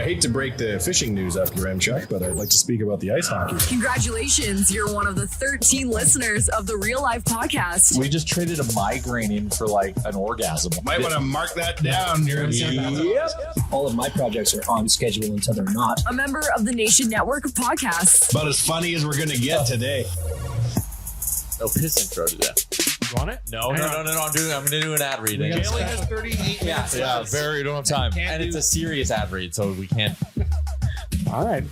hate to break the fishing news after Remchuk, but I'd like to speak about the ice hockey. Congratulations, you're one of the 13 listeners of the Real Life Podcast. We just traded a migraine in for like an orgasm. Might want to mark that down. Yep. All of my projects are on schedule until they're not. A member of the Nation Network of Podcasts. About as funny as we're going to get today. No piss intro today. You want it? No. I'm going to do an ad read. It only has 38 minutes. Yeah, very. Don't have time. And it's a serious ad read, so we can't. All right.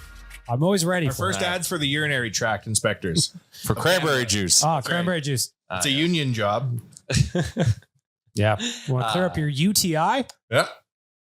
I'm always ready Our for first ad's for the urinary tract inspectors. For cranberry juice. Oh, cranberry juice. It's a union job. Yeah. You want to clear up your UTI? Yeah.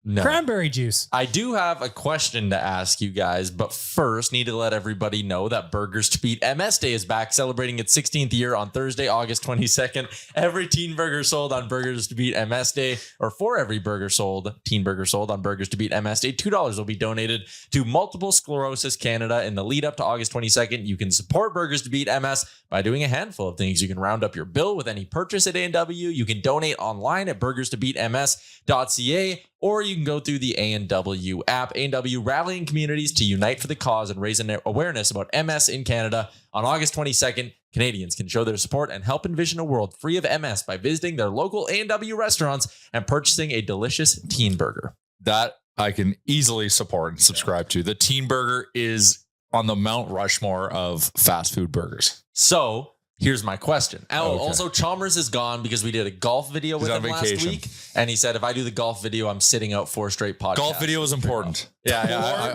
No. Cranberry juice. I do have a question to ask you guys, but first need to let everybody know that Burgers to Beat MS Day is back, celebrating its 16th year on Thursday, August 22nd. Every teen burger sold on Burgers to Beat MS Day, or for every teen burger sold on Burgers to Beat MS Day, $2 will be donated to Multiple Sclerosis Canada. In the lead up to August 22nd, you can support Burgers to Beat MS by doing a handful of things. You can round up your bill with any purchase at A&W. You can donate online at burgerstobeatms.ca, or you can go through the A&W app. A&W rallying communities to unite for the cause and raise awareness about MS in Canada. On August 22nd, Canadians can show their support and help envision a world free of MS by visiting their local A&W restaurants and purchasing a delicious teen burger. That I can easily support and subscribe to. The teen burger is on the Mount Rushmore of fast food burgers. So here's my question. Okay. Also, Chalmers is gone because we did a golf video with him last week. And he said, if I do the golf video, I'm sitting out 4 straight podcasts. Golf video is important. Yeah.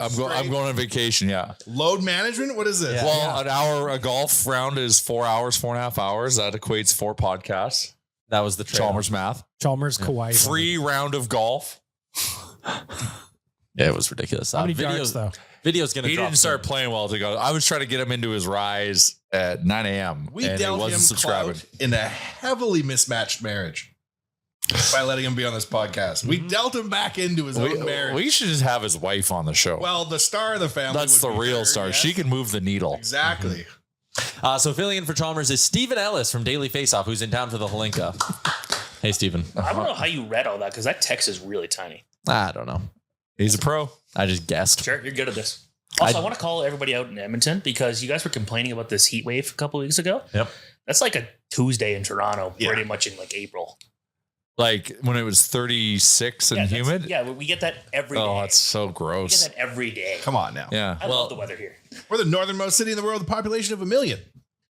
I'm going on vacation. Yeah. Load management? What is this? Yeah. Well, an hour, a golf round is 4 hours, 4.5 hours. That equates 4 podcasts. That was the trade. Chalmers math. Chalmers, Kauai. Free round of golf. Yeah, it was ridiculous. How many darts, though? Video's going to He drop didn't start soon. playing well to go. I was trying to get him into his rise at 9 a.m. We and he dealt wasn't him subscribing. clout in a heavily mismatched marriage by letting him be on this podcast. We dealt him back into his own marriage. We should just have his wife on the show. Well, the star of the family. That's would the be real her, star. yes. She can move the needle. Exactly. So filling in for Chalmers is Steven Ellis from Daily Faceoff, who's in town for the Hlinka. Hey, Steven. I don't know how you read all that because that text is really tiny. I don't know. He's a pro. I just guessed. Sure, you're good at this. Also, I want to call everybody out in Edmonton because you guys were complaining about this heat wave a couple of weeks ago. Yep. That's like a Tuesday in Toronto, Yeah. pretty much in like April. Like when it was 36 and humid. Yeah, we get that every day. Oh, that's so We get gross. that every day. Come on now. Yeah. I love the weather here. We're the northernmost city in the world with a population of 1 million.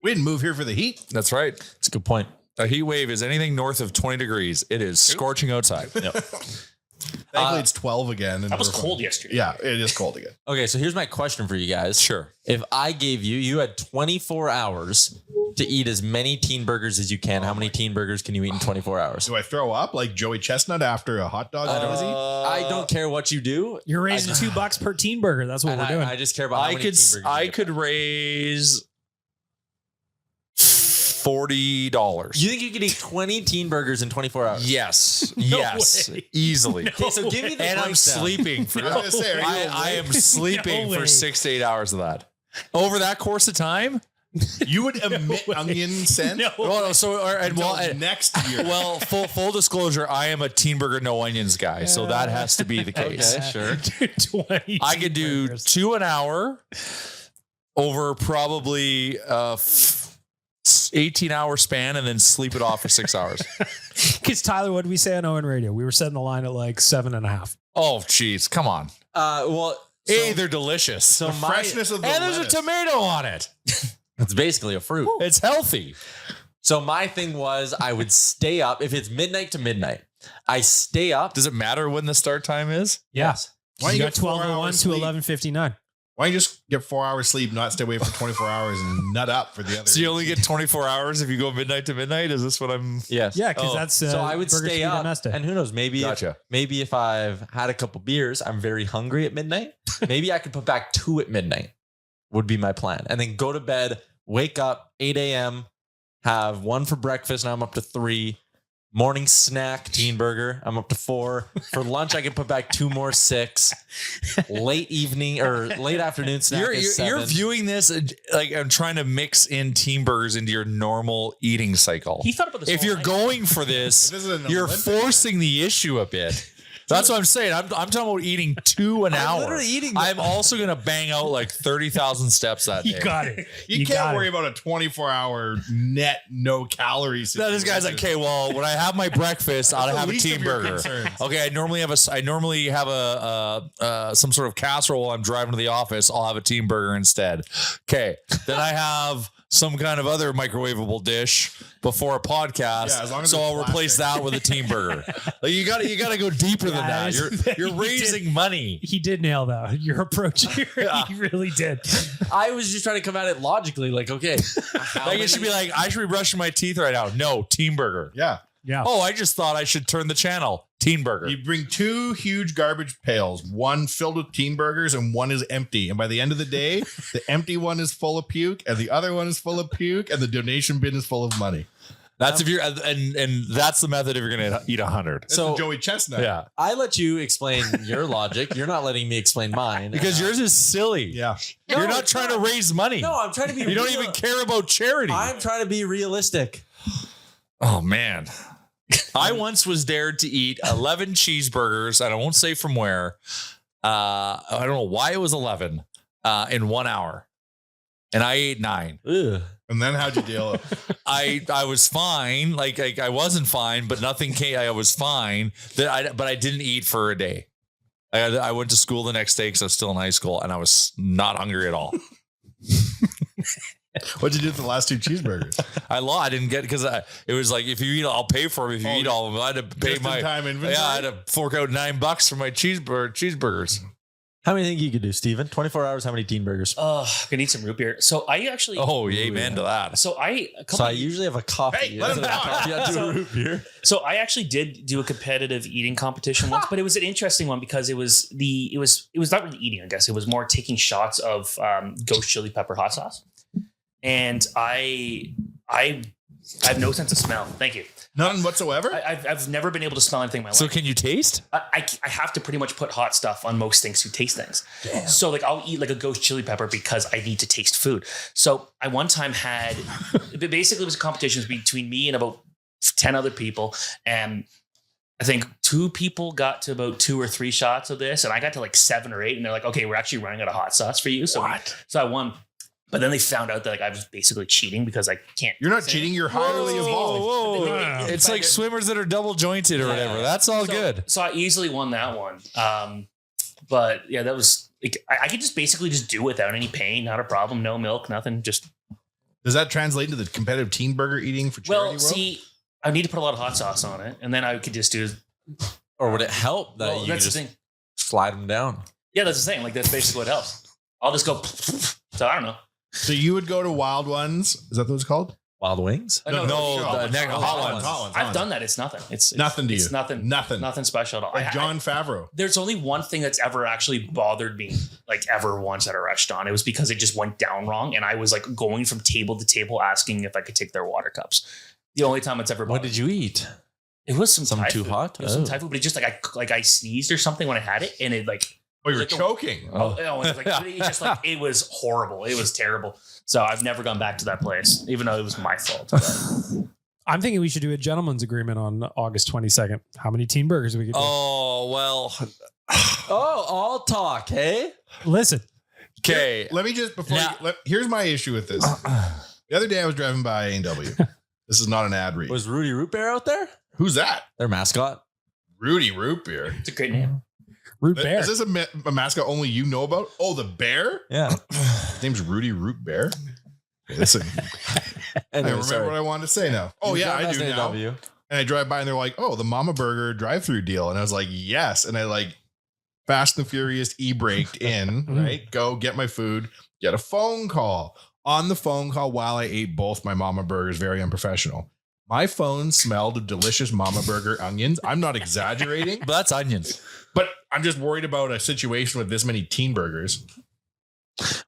We didn't move here for the heat. That's right. That's a good point. A heat wave is anything north of 20 degrees. It is scorching outside. Yep. Thankfully, it's 12 again. And That was we're cold fine. yesterday. Yeah, it is cold again. Okay, so here's my question for you guys. Sure. If I gave you had 24 hours to eat as many teen burgers as you can, how many teen burgers can you eat in 24 hours? Do I throw up like Joey Chestnut after a hot dog? I don't care what you do. You're raising $2 per teen burger. That's what And we're doing. I just care about how many teen burgers you I get. could raise $40. You think you could eat 20 teen burgers in 24 hours? Yes. yes. way. Easily. Okay, so give me the And I'm breakdown. sleeping for I was gonna say, are you I am sleeping No for way. 6 to 8 hours of that. Over that course of time? You would emit onion scent Well, until next year. well, full disclosure, I am a teen burger no onions guy, so that has to be the case. Okay, sure. 20 I could do burgers. 2 an hour over probably 18-hour span and then sleep it off for 6 hours. Because Tyler, what did we say on Owen Radio? We were setting the line at like 7.5. Oh, geez. Come on. Well, Hey, they're delicious. so the freshness of the And there's a lettuce. tomato on it. it's basically a fruit. It's healthy. So my thing was I would stay up if it's midnight to midnight. I stay up. Does it matter when the start time is? Yes. Why You you got get 4 12:01 hours to sleep? 11:59. Why don't you just get 4 hours sleep, not stay awake for 24 hours and nut up for the other? So you only get 24 hours if you go midnight to midnight? Is this what I'm... Yes. Yeah, because Oh, that's So I would Burger stay Speed up, MS Day. and who knows? Maybe Gotcha. if I've had a couple beers, I'm very hungry at midnight. Maybe I could put back 2 at midnight. Would be my plan, and then go to bed. Wake up 8 a.m. Have 1 for breakfast. Now I'm up to 3. Morning snack, teen burger. I'm up to 4. For lunch, I can put back 2 more, 6. Late evening or late afternoon snack is 7. You're viewing this like I'm trying to mix in teen burgers into your normal eating cycle. He thought about this. If all you're night. going for this, This is an you're Olympic. forcing the issue a bit. That's what I'm saying. I'm talking about eating 2 an hour. literally eating I'm also going to bang out like 30,000 steps that day. You got it. You got can't it. worry about a 24-hour net no calories. Then this guy's like, okay, well, when I have my breakfast, I'll the have a least team of your burger. concerns. Okay, I normally have some sort of casserole while I'm driving to the office. I'll have a team burger instead. Okay, then I have some kind of other microwavable dish before a podcast. Yeah, as long as so it's I'll replace plastic. that with a team burger. Like you got to go deeper than Yeah, that. You're he raising did. money. He did nail that. Your approach here. He really did. I was just trying to come at it logically. Like, okay, Like it should be like I should be brushing my teeth right now. No, team burger. Yeah. Yeah. Oh, I just thought I should turn the channel. Teen burger. You bring 2 huge garbage pails, one filled with teen burgers and one is empty. And by the end of the day, the empty one is full of puke and the other one is full of puke and the donation bin is full of money. That's if you're and that's the method if you're gonna eat 100. That's So- the Joey Chestnut. Yeah, I let you explain your logic. You're not letting me explain mine. because yours is silly. Yeah. No, You're not it's trying not. to raise money. No, I'm trying to be. You don't real. even care about charity. I'm trying to be realistic. Oh man, I once was dared to eat 11 cheeseburgers, and I won't say from where. I don't know why it was 11 in 1 hour, and I ate 9. Ugh. And then how'd you deal? I was fine. Like I wasn't fine, but nothing came. I was fine. But I didn't eat for a day. I went to school the next day because I was still in high school, and I was not hungry at all. What'd you do with the last 2 cheeseburgers? I didn't get because it was like if you eat, I'll pay for them. If you eat all of them, I had to pay Just-in-time inventory? Yeah, I had to fork out $9 for my cheeseburgers. How many think you could do, Steven? 24 hours. How many teen burgers? I'm gonna need some root beer. So I actually. Oh, amen to that. So I. A couple So I usually have a coffee. Hey, let him talk. Yeah, do a root beer. So I actually did do a competitive eating competition once, but it was an interesting one because it was not really eating, I guess. It was more taking shots of ghost chili pepper hot sauce. And I have no sense of smell. Thank you. None whatsoever? I've never been able to smell anything in my life. So can you taste? I have to pretty much put hot stuff on most things to taste things. So like I'll eat like a ghost chili pepper because I need to taste food. So I one time had basically it was a competition between me and about 10 other people. And I think 2 people got to about 2 or 3 shots of this. And I got to like 7 or 8. And they're like, okay, we're actually running out of hot sauce for you. So I won. But then they found out that like I was basically cheating because I can't. You're not cheating. You're highly evolved. Whoa. It's like swimmers that are double jointed or whatever. That's all good. So I easily won that one. But yeah, that was like, I could just basically just do without any pain, not a problem, no milk, nothing. Just Does that translate into the competitive teen burger eating for charity well, world? see, I need to put a lot of hot sauce on it, and then I could just do. Or would it help that Well, you that's just the thing. slide them down? Yeah, that's the thing. Like that's basically what helps. I'll just go. So I don't know. So you would go to Wild Ones. Is that what it's called? Wild wings? No, the hot ones. I've done that. It's nothing. It's Nothing to it's you. nothing. Nothing. Special at all. Like John Favreau. There's only one thing that's ever actually bothered me, like ever once at a restaurant. It was because it just went down wrong, and I was like going from table to table asking if I could take their water cups. The only time it's ever. What bothered did you eat? It was some Something Thai too food. hot? It was some Oh. Thai food, but it just like I sneezed or something when I had it, and it like Oh, you were like a- choking. oh, it was like it just like it was horrible. It was terrible. So I've never gone back to that place, even though it was my fault. But I'm thinking we should do a gentleman's agreement on August 22nd. How many teen burgers we could do? Oh, well. Oh, all talk, hey? Listen, Okay. Let me just before. Now- Here's my issue with this. The other day I was driving by A&W. This is not an ad read. Was Rudy Root Beer out there? Who's that? Their mascot? Rudy Root Beer. it's a great name. root bear. Is this a mascot only you know about? Oh, the bear? Yeah. His name's Rudy Root Bear. Okay, listen, I remember what I wanted to say now. Oh, yeah, I do now. And I drive by and they're like, oh, the Mama Burger drive-through deal. And I was like, yes. And I like Fast and Furious e-braked in, right? Go get my food, get a phone call. On the phone call while I ate both my Mama Burgers, very unprofessional. My phone smelled of delicious Mama Burger onions. I'm not exaggerating, But that's onions. but I'm just worried about a situation with this many teen burgers.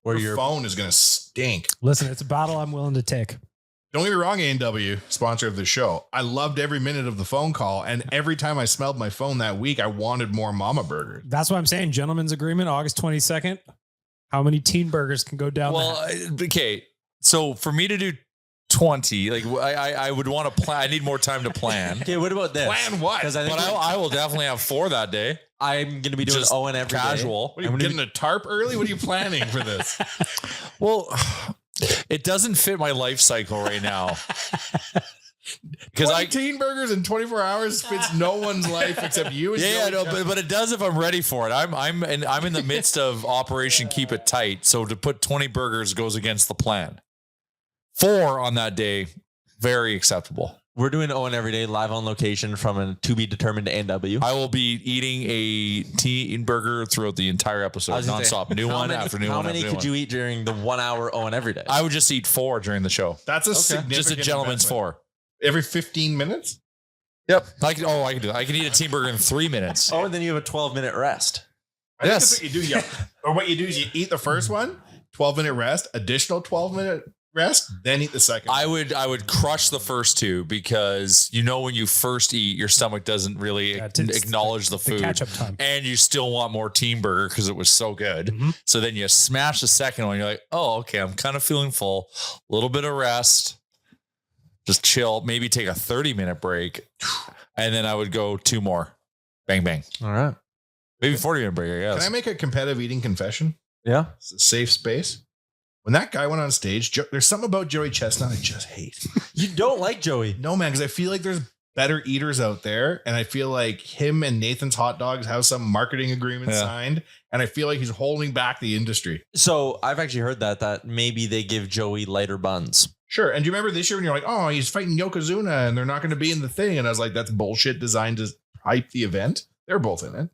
Where Your your phone is going to stink. Listen, it's a battle I'm willing to take. Don't get me wrong, A&W, sponsor of the show. I loved every minute of the phone call. And every time I smelled my phone that week, I wanted more Mama Burgers. That's what I'm saying. Gentleman's agreement, August 22nd. How many teen burgers can go down Well, there? okay. So for me to do 20. Like I would want to plan. I need more time to plan. Okay, what about this? Plan what? Because I think But I will definitely have 4 that day. I'm going to be doing Just Owen every day. casual. What are you getting a tarp early? What are you planning for this? Well, it doesn't fit my life cycle right now. Because 18 burgers in 24 hours fits no one's life except you. And but it does if I'm ready for it. I'm in the midst of Operation Keep It Tight. So to put 20 burgers goes against the plan. 4 on that day, very acceptable. We're doing Owen every day live on location from a to be determined AW. I will be eating a teen burger throughout the entire episode, nonstop. New one after new one. How many could you eat during the 1 hour Owen every day? I would just eat 4 during the show. That's a significant Just a gentleman's investment. 4. Every 15 minutes? Yep. I can do that. I can eat a team burger in 3 minutes. Oh, and then you have a 12-minute rest. I think that's what you do. Yeah. Or what you do is you eat the first one, 12-minute rest, additional 12-minute rest, then eat the second. I would crush the first 2 because when you first eat, your stomach doesn't really acknowledge the food. catch-up time. And you still want more team burger because it was so good. Mm-hmm. So then you smash the second one. You're like, oh, okay, I'm kind of feeling full. A little bit of rest. Just chill. Maybe take a 30-minute break. And then I would go 2 more. Bang, bang. All right. Maybe 40-minute break, I guess. Can I make a competitive eating confession? Yeah. It's a safe space. When that guy went on stage, there's something about Joey Chestnut I just hate. You don't like Joey. No, man, because I feel like there's better eaters out there. And I feel like him and Nathan's Hot Dogs have some marketing agreement signed. And I feel like he's holding back the industry. So I've actually heard that maybe they give Joey lighter buns. Sure. And do you remember this year when you're like, oh, he's fighting Yokozuna and they're not going to be in the thing? And I was like, that's bullshit designed to hype the event. They're both in it.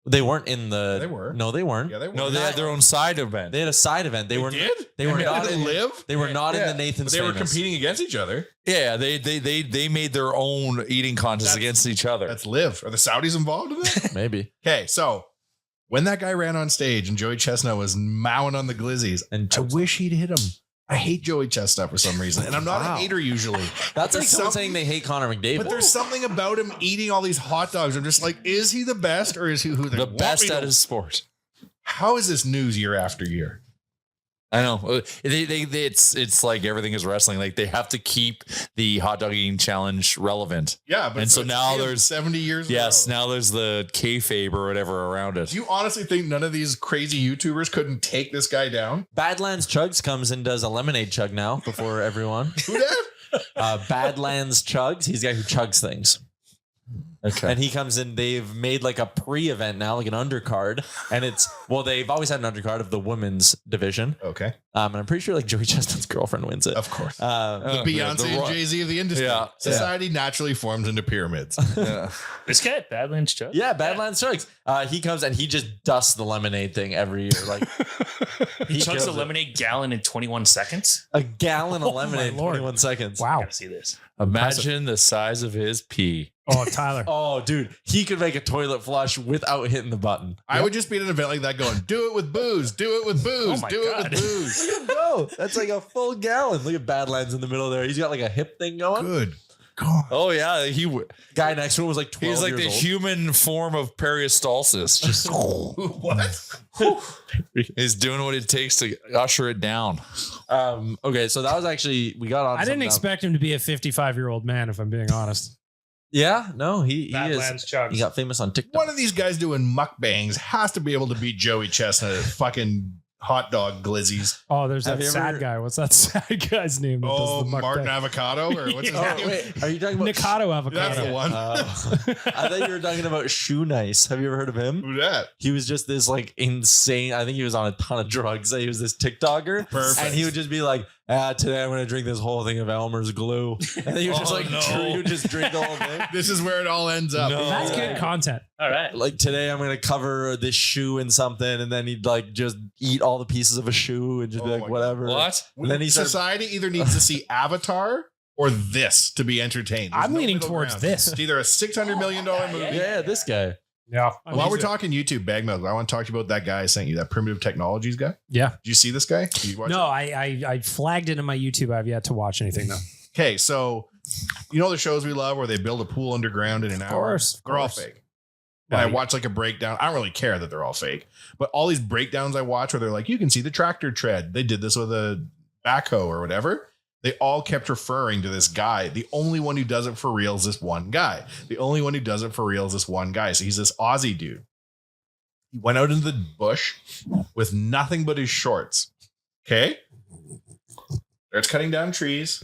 They weren't in the. They were. No, they weren't. Yeah, they were. No, they had their own side event. They had a side event. They were. did? They were not in Live. They were not in the Nathan's. They were Famous. competing against each other. Yeah, they made their own eating contest against each other. That's Live. Are the Saudis involved in that? Maybe. Okay, so when that guy ran on stage and Joey Chestnut was mowing on the glizzies, And I wish he'd hit him. I hate Joey Chestnut for some reason, and I'm not a hater usually. That's like There's someone some- saying they hate Connor McDavid. But there's something about him eating all these hot dogs. I'm just like, is he the best or is he who they the want best me to- at his sport. How is this news year after year? I know. It's like everything is wrestling. Like they have to keep the hot dog eating challenge relevant. Yeah, but And so it's now failed there's 70 years. in a Yes, row. now there's the kayfabe or whatever around it. Do you honestly think none of these crazy YouTubers couldn't take this guy down? Badlands Chugs comes and does a lemonade chug now before everyone. Who that? Badlands Chugs. He's the guy who chugs things. Okay. And he comes in, they've made like a pre-event now, like an undercard. And they've always had an undercard of the women's division. Okay, And I'm pretty sure like Joey Chestnut's girlfriend wins it. of course. Uh, Beyonce the and Jay-Z of the industry. Yeah. Society naturally forms into pyramids. Yeah. This guy at Badlands Chuck. yeah, Badlands Chugs. He comes and he just dusts the lemonade thing every year. Like he Chugs kills a it. lemonade gallon in 21 seconds. A gallon of Oh, my lemonade in Lord. 21 seconds. I Wow. gotta see this. Imagine the size of his pee. Oh, Tyler. Oh, dude, he could make a toilet flush without hitting the button. I would just be at an event like that going, do it with booze, do it with booze, Oh my do it God. with booze. Look at him go. That's like a full gallon. Look at Badlands in the middle there. He's got like a hip thing going. Good God. Oh yeah, Guy next to him was like 12 he's like years the old. human form of peristalsis. Just What? he's doing what it takes to usher it down. Okay, so that was actually, we got on. I didn't something expect him to be a 55-year-old man, if I'm being honest. Yeah, no, he Badlands is. Chugs. He got famous on TikTok. One of these guys doing mukbangs has to be able to beat Joey Chestnut at fucking hot dog glizzies. Oh, there's Have that you sad ever- guy. What's that sad guy's name? That Oh, does the Martin mukbang? Avocado or what's his Oh, name? wait, are you talking about? Nikado That's avocado. the one. I thought you were talking about Shoe Nice. Have you ever heard of him? Who's that? He was just this like insane. I think he was on a ton of drugs. He was this TikToker. Perfect. And he would just be like, today I'm going to drink this whole thing of Elmer's glue. And then he would just Oh, like, no. he would just drink the whole thing. This is where it all ends up. No. That's good content. All right. Like today I'm going to cover this shoe in something. And then he'd like just eat all the pieces of a shoe and just be Oh like, my God. whatever. What? And then he started, Society either needs to see Avatar or this to be entertained. There's I'm no leaning middle towards ground. this. It's either a $600 million movie. yeah, this guy. Yeah. While we're talking YouTube, Bag Milk, I want to talk to you about that guy I sent you, that Primitive Technologies guy. Yeah. Did you see this guy? Did you watch No, it? I flagged it in my YouTube. I've yet to watch anything though. Okay, so you know the shows we love where they build a pool underground in an hour? course, of They're all course. fake. And I Right. watch like a breakdown. I don't really care that they're all fake, but all these breakdowns I watch where they're like, you can see the tractor tread. They did this with a backhoe or whatever. They all kept referring to this guy. The only one who does it for real is this one guy. The only one who does it for real is this one guy. So he's this Aussie dude. He went out into the bush with nothing but his shorts. Okay. Starts cutting down trees.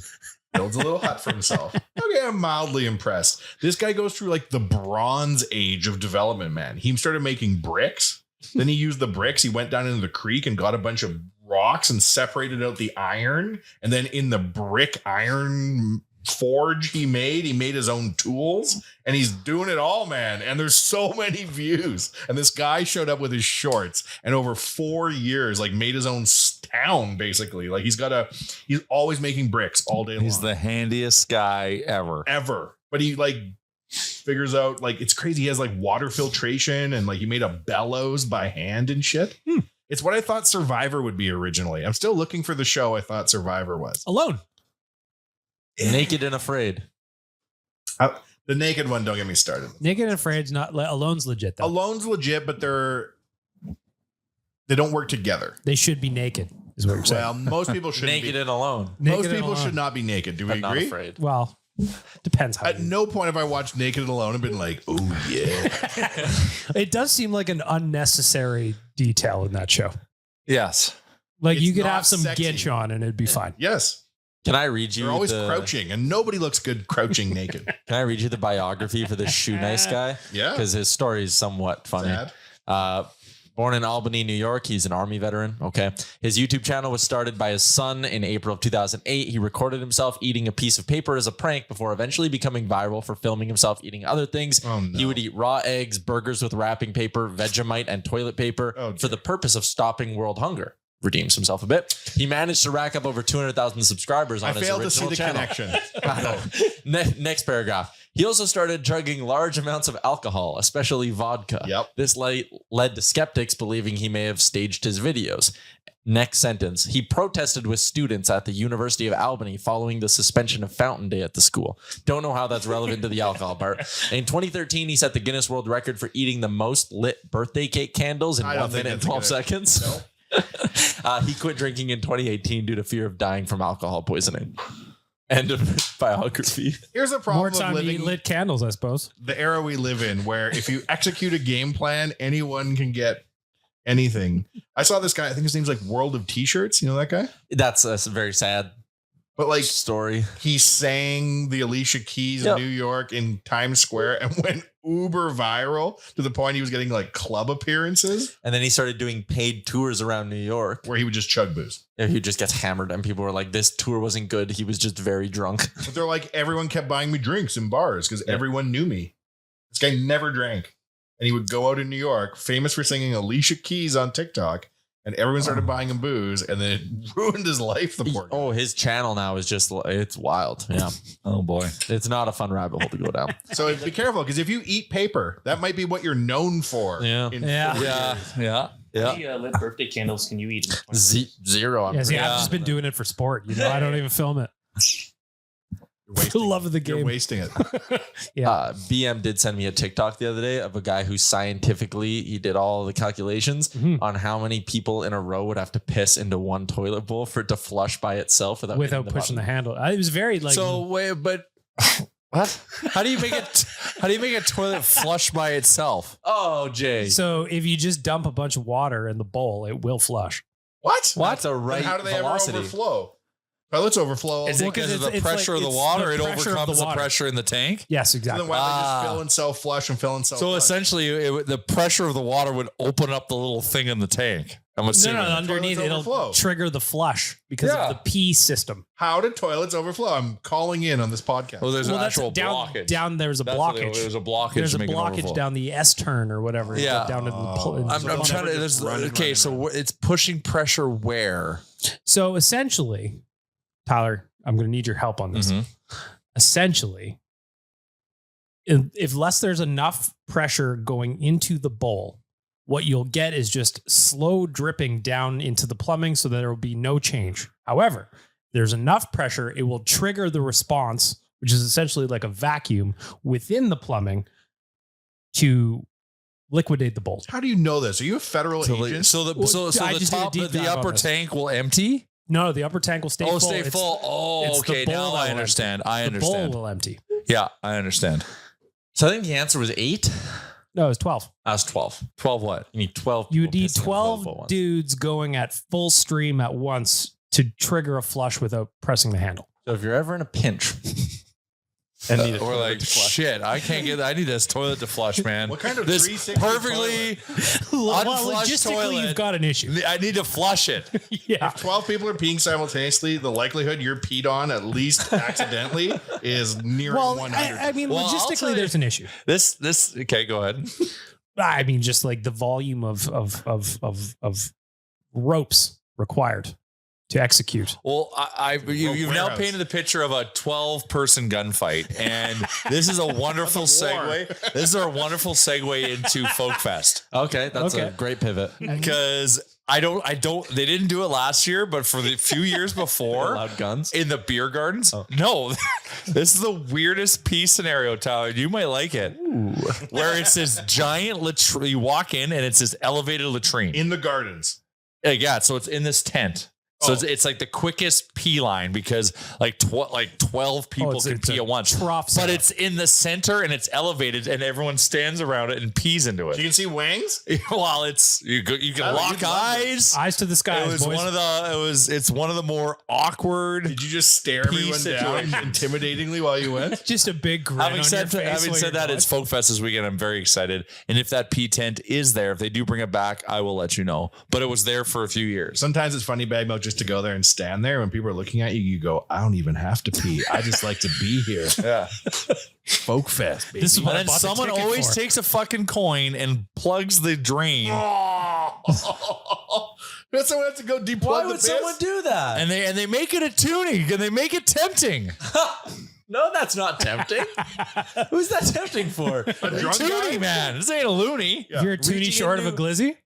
Builds a little hut for himself. Okay, I'm mildly impressed. This guy goes through like the Bronze Age of development, man. He started making bricks. Then he used the bricks. He went down into the creek and got a bunch of rocks and separated out the iron. And then in the brick iron forge he made his own tools. And he's doing it all, man. And there's so many views. And this guy showed up with his shorts and over 4 years, like made his own town, basically. Like he's always making bricks all day long. He's the handiest guy ever. But he like figures out, like, it's crazy. He has like water filtration and like he made a bellows by hand and shit. It's what I thought Survivor would be originally. I'm still looking for the show I thought Survivor was. Alone. Naked and Afraid. The naked one, don't get me started. Naked and Afraid's not. Alone's legit though. Alone's legit, but they don't work together. They should be naked, is what you're saying. Well, most people should Naked and Alone. Most people should not be naked. Do we But not agree? afraid. Well, depends how. At no point have I watched Naked and Alone and been like, oh yeah. It does seem like an unnecessary detail in that show. Yes. Like It's you could not have some sexy. gitch on and it'd be fine. Yes. Can I read you? They're always crouching, and nobody looks good crouching naked. Can I read you the biography for this shoe nice guy? Yeah. Because his story is somewhat funny. Sad. Born in Albany, New York, he's an Army veteran. Okay. His YouTube channel was started by his son in April of 2008. He recorded himself eating a piece of paper as a prank before eventually becoming viral for filming himself eating other things. Oh, no. He would eat raw eggs, burgers with wrapping paper, Vegemite, and toilet paper for the purpose of stopping world hunger. Redeems himself a bit. He managed to rack up over 200,000 subscribers on his original channel. Next paragraph. He also started chugging large amounts of alcohol, especially vodka. Yep. This led to skeptics believing he may have staged his videos. Next sentence. He protested with students at the University of Albany following the suspension of Fountain Day at the school. Don't know how that's relevant to the alcohol part. In 2013, he set the Guinness World Record for eating the most lit birthday cake candles in 1 minute and 12 seconds. No. He quit drinking in 2018 due to fear of dying from alcohol poisoning. End of biography. Here's a problem More of time to living eat lit candles, I suppose. the era we live in, where if you execute a game plan, anyone can get anything. I saw this guy. I think his name's like World of T-Shirts. You know that guy? That's a very sad But like story. he sang the Alicia Keys in New York in Times Square and went uber viral to the point he was getting like club appearances And then he started doing paid tours around New York. where he would just chug booze. And he just gets hammered and people were like, this tour wasn't good. He was just very drunk. But they're like, everyone kept buying me drinks in bars because everyone knew me. This guy never drank. And he would go out in New York, famous for singing Alicia Keys on TikTok. And everyone started buying him booze, and then it ruined his life. The poor guy. Oh, his channel now is just, it's wild. Yeah. Oh boy. It's not a fun rabbit hole to go down. So be careful, because if you eat paper, that might be what you're known for. Yeah. in Yeah. 4 Yeah. years. Yeah. How many lit birthday candles can you eat? In Zero. I'm Yeah, see, pretty I've just been doing it for sport. You know, I don't even film it. You're For the wasting, love of the you're game. wasting it. BM did send me a TikTok the other day of a guy who scientifically, he did all the calculations on how many people in a row would have to piss into one toilet bowl for it to flush by itself without Pushing the handle. It was very like. So wait, but what? How do you make it? How do you make a toilet flush by itself? Oh, Jay. So if you just dump a bunch of water in the bowl, it will flush. What? That's a Then right how do they velocity. ever overflow? Toilets overflow. Is it Well, 'cause because of the it's like- pressure of the it's water? the It pressure of the overcomes the water. pressure in the tank. Yes, So exactly. then why don't they just fill and self-flush and fill and self-flush? So essentially, the pressure of the water would open up the little thing in the tank. I'm No, assuming. underneath Toilets it'll overflow. trigger the flush because Yeah. of the pee system. How did toilets overflow? I'm calling in on this podcast. Well, there's an That's actual down. blockage. Down there's a That's what blockage. There's a blockage. There's a to make it blockage overflow. down the S turn or whatever. Yeah. Down to the. I'm trying to. There's, okay, so it's pushing pressure where? So essentially, Tyler, I'm going to need your help on this. Mhm. Essentially, if less there's enough pressure going into the bowl, what you'll get is just slow dripping down into the plumbing so that there will be no change. However, there's enough pressure, it will trigger the response, which is essentially like a vacuum within the plumbing to liquidate the bowl. How do you know this? Are you a federal agent? So the I top, just did a deep the dive on upper this. tank will empty. No, the upper tank will stay full. Stay full. Oh, it's the okay. bowl Now that I will understand. empty. I The understand. bowl will empty. Yeah, I understand. So I think the answer was 8. No, it's 12. I was 12. 12 what? You need 12. You people need pissing in 12 full ones. dudes going at full stream at once to trigger a flush without pressing the handle. So if you're ever in a pinch and need a We're toilet like, to flush, shit, I can't get. I need this toilet to flush, man. What kind of this 360 perfectly Well, unflushed logistically, toilet? you've got an issue. I need to flush it. Yeah. 12 people are peeing simultaneously. The likelihood you're peed on at least accidentally is near Well, 100. I mean, Well, I'll tell logistically, you- there's an issue. This. Okay, go ahead. I mean, just like the volume of ropes required to execute. Well, you've now warehouse. painted the picture of a 12-person gunfight, and this is a wonderful segue. This is a wonderful segue into Folk Fest okay, that's a Okay. great pivot. because I don't. They didn't do it last year, but for the few years before, Allowed guns. in the beer gardens. Oh. No, this is the weirdest pee scenario, Tyler. You might like it. Where it's this giant latrine. You walk in and it's this elevated latrine. In the gardens. Yeah, so it's in this tent. So Oh. it's like the quickest pee line because like 12 people it's- can it's pee a at once. trough But setup. it's in the center and it's elevated and everyone stands around it and pees into You it. can see wangs. While it's you can Tyler, lock you'd love eyes. Eyes to the skies, It was boys. it's one of the more awkward. Did you just stare Pee everyone down situations. intimidatingly while you went? Just a big grin Having on said your face. having while said you're that, going. it's Folk Fest this weekend. I'm very excited, and if that pee tent is there, if they do bring it back, I will let you know. But it was there for a few years. Sometimes it's funny bag milk just to go there and stand there. When people are looking at you, you go, I don't even have to pee. I just like to be here. Yeah. Folk Fest, baby. This is what And I then bought the someone ticket always for. takes a fucking coin and plugs the drain, But someone has to go deplug Why the would piss? someone do that? and they make it a tuning and they make it tempting. No, that's not tempting. Who's that tempting for? A drunk guy? Tuning, man. This ain't a loony. Yeah. If you're a toonie Reaching short of a into- glizzy,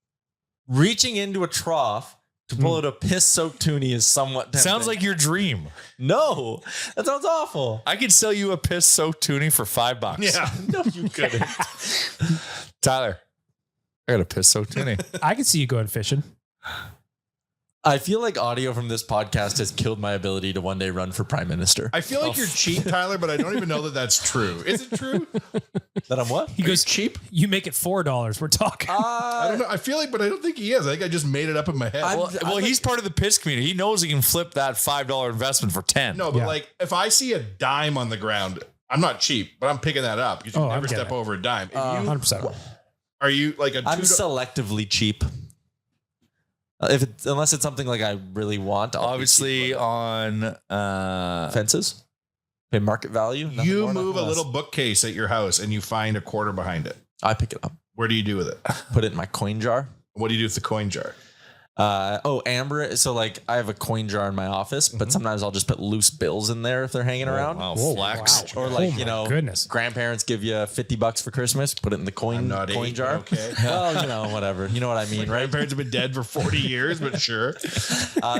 Reaching into a trough to pull out a piss-soaked toonie is somewhat tempting. Sounds like your dream. No, that sounds awful. I could sell you a piss soaked tuning for $5. Yeah. No, you couldn't. Tyler, I got a piss soaked tuning. I could see you going fishing. I feel like audio from this podcast has killed my ability to one day run for prime minister. I feel like you're cheap, Tyler, but I don't even know that that's true. Is it true? That I'm what? He goes cheap? You make it $4. We're talking. I don't know. I feel like, but I don't think he is. I think I just made it up in my head. Well, he's part of the piss community. He knows he can flip that $5 investment for 10. no, but Yeah. like if I see a dime on the ground, I'm not cheap, but I'm picking that up. You should Oh, never I'm getting step it. over a dime. If you, 100%. are you like a I'm $2? selectively cheap. Unless it's something like I really want, I'll be Obviously, cheap on about it. Fences, pay market value. nothing You more, move a nothing little less. bookcase at your house and you find a quarter behind it. I pick it up, Where do you do with it? put it in my coin jar. What do you do with the coin jar? Amber. So like I have a coin jar in my office, but sometimes I'll just put loose bills in there if they're hanging around. wow, Whoa, flex. wow. Or like, Oh you my know, goodness. grandparents give you $50 for Christmas, put it in the coin I'm not coin eight, jar. okay. Well, you know, whatever. You know what I mean, right? Grandparents have been dead for 40 years, but sure.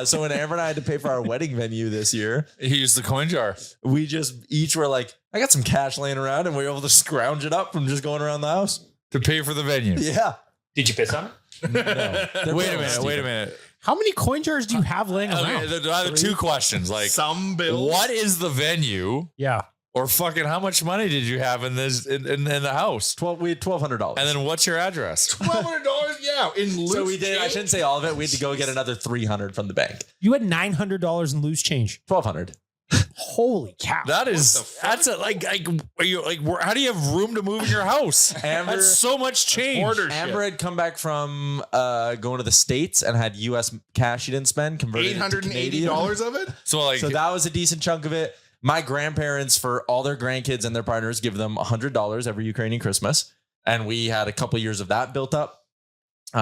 So when Amber and I had to pay for our wedding venue this year, He used the coin jar. we just each were like, I got some cash laying around, and we were able to scrounge it up from just going around the house. To pay for the venue. Yeah. Did you piss on it? No. Wait a minute. How many coin jars do you have laying Okay, around? there are two questions. Like, Some bills. what is the venue? Yeah. Or fucking how much money did you have in this in the house? We had $1,200. And then what's your address? $1,200, yeah. In loose so we did. I change? shouldn't say all of it. We had to go get another $300 from the bank. You had $900 in loose change. $1,200. Holy cow. That's a like are you like how do you have room to move in your house? Amber- That's so much change. Hoarder Amber shit. had come back from going to the States and had U.S. cash she didn't spend, converted it to Canadian. $880 of it? So like So that was a decent chunk of it. My grandparents, for all their grandkids and their partners, give them $100 every Ukrainian Christmas. And we had a couple years of that built up. You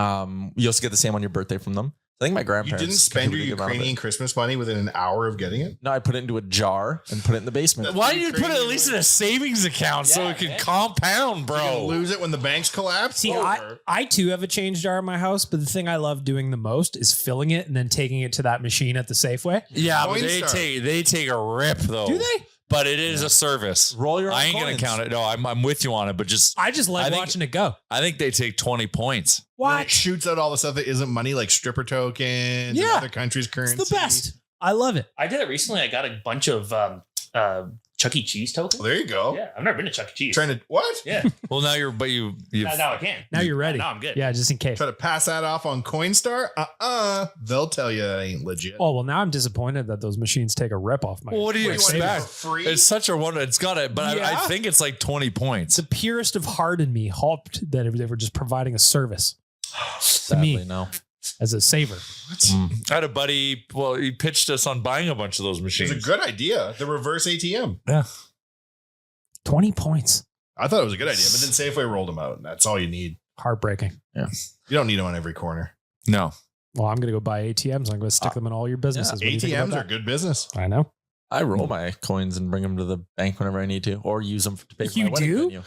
also get the same on your birthday from them. I think my You grandparents. didn't spend your contributed a good amount of it. Ukrainian Christmas money within an hour of getting it? No, I put it into a jar and put it in the basement. why didn't you put it at least in a savings account so Yeah, it could man. compound, You're gonna bro? lose it when the banks collapse? See, I too have a change jar in my house, but the thing I love doing the most is filling it and then taking it to that machine at the Safeway. Yeah, but Coinstar. they take a rip though. Do they? but it is a service. Roll your own I ain't going coins. to count it. No, I'm with you on it, but I just like watching it go. I think they take 20 points. When it shoots out all the stuff that isn't money, like stripper tokens and Yeah. other countries' currency. It's the best. I love it. I did it recently. I got a bunch of Chuck E. Cheese tokens. Well, there you go. Yeah, I've never been to Chuck E. Cheese. Trying to what? Yeah. Well, now you've now I can. Now you're ready. Now I'm good. Yeah, just in case. Try to pass that off on Coinstar? They'll tell you that ain't legit. Oh, well, now I'm disappointed that those machines take a rip off my. Well, what do you What do you want, expect? for free? It's such a wonder. It's got it, but I Yeah. think it's like 20 points. The purest of heart in me hoped that they were just providing a service Sadly, me. no. as a saver. I had a buddy. Well, he pitched us on buying a bunch of those machines. It's a good idea. The reverse ATM. Yeah. 20 points. I thought it was a good idea, but then Safeway rolled them out, and that's all you need. Heartbreaking. You don't need them on every corner. No. Well, I'm going to go buy ATMs. I'm going to stick them in all your businesses. What do you think about ATMs are that? good business. I know. I roll my coins and bring them to the bank whenever I need to, or use them to pay for You my wedding do? venue.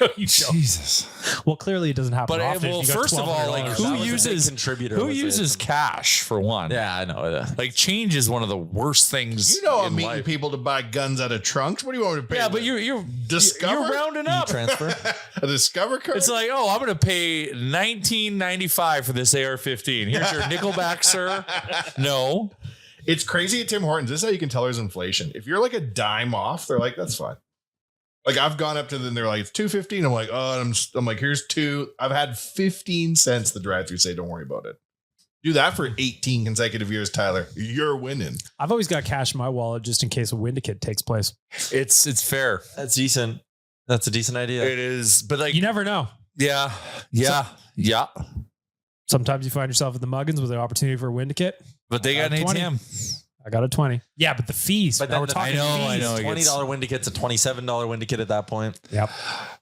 No, you don't. Jesus. Well, clearly it doesn't happen But often. well, if you got first of all, like $1,200. who That was a big uses contributor? who was it? uses cash for one? Yeah, I know. Like change is one of the worst things. You know I'm in meeting life. people to buy guns out of trunks. What do you want me to pay? Yeah, but with? you're Discover? You're rounding up. transfer. a Discover card? It's like, oh, I'm going to pay $19.95 for this AR-15. Here's your nickelback, sir. No. It's crazy at Tim Hortons. This is how you can tell there's inflation. If you're like a dime off, they're like, that's fine. Like I've gone up to them, they're like, it's $2.15. I'm like, oh, and I'm like, here's two. I've had 15 cents the drive-through say, don't worry about it. Do that for 18 consecutive years, Tyler. You're winning. I've always got cash in my wallet just in case a Windicate takes place. It's fair. That's decent. That's a decent idea. It is. But like, You never know. yeah. Sometimes you find yourself at the Muggins with an opportunity for a Windicate. But they got an 20. ATM. I got a 20. Yeah, but the fees. But Now then we're the talking I fees. know. It gets- $20 Windicat's a $27 Windicate at that point. Yep.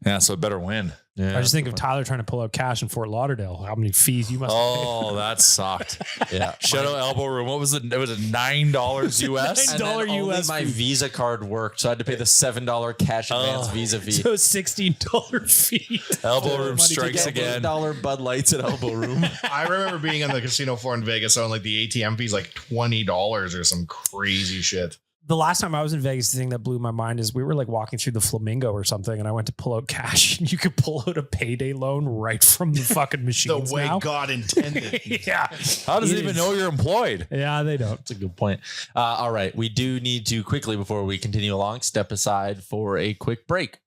Yeah, so it better win. Yeah. I just think of Tyler trying to pull out cash in Fort Lauderdale. How many fees you must Oh, that sucked. Yeah. Shout out Elbow Room. What was it? It was $9 US. And then $9 only US my fee. Visa card worked, so I had to pay the $7 cash advance Visa fee. So $16 fee. Elbow Room money to strikes get again. $8 Bud Lights at Elbow Room. I remember being on the casino floor in Vegas on like the ATM fees like $20 or some crazy shit. The last time I was in Vegas, the thing that blew my mind is we were like walking through the Flamingo or something, and I went to pull out cash, and you could pull out a payday loan right from the fucking The machines way now. God intended. Yeah. How does it It even is. know you're employed? Yeah, they don't. That's a good point. All right. We do need to quickly, before we continue along, step aside for a quick break.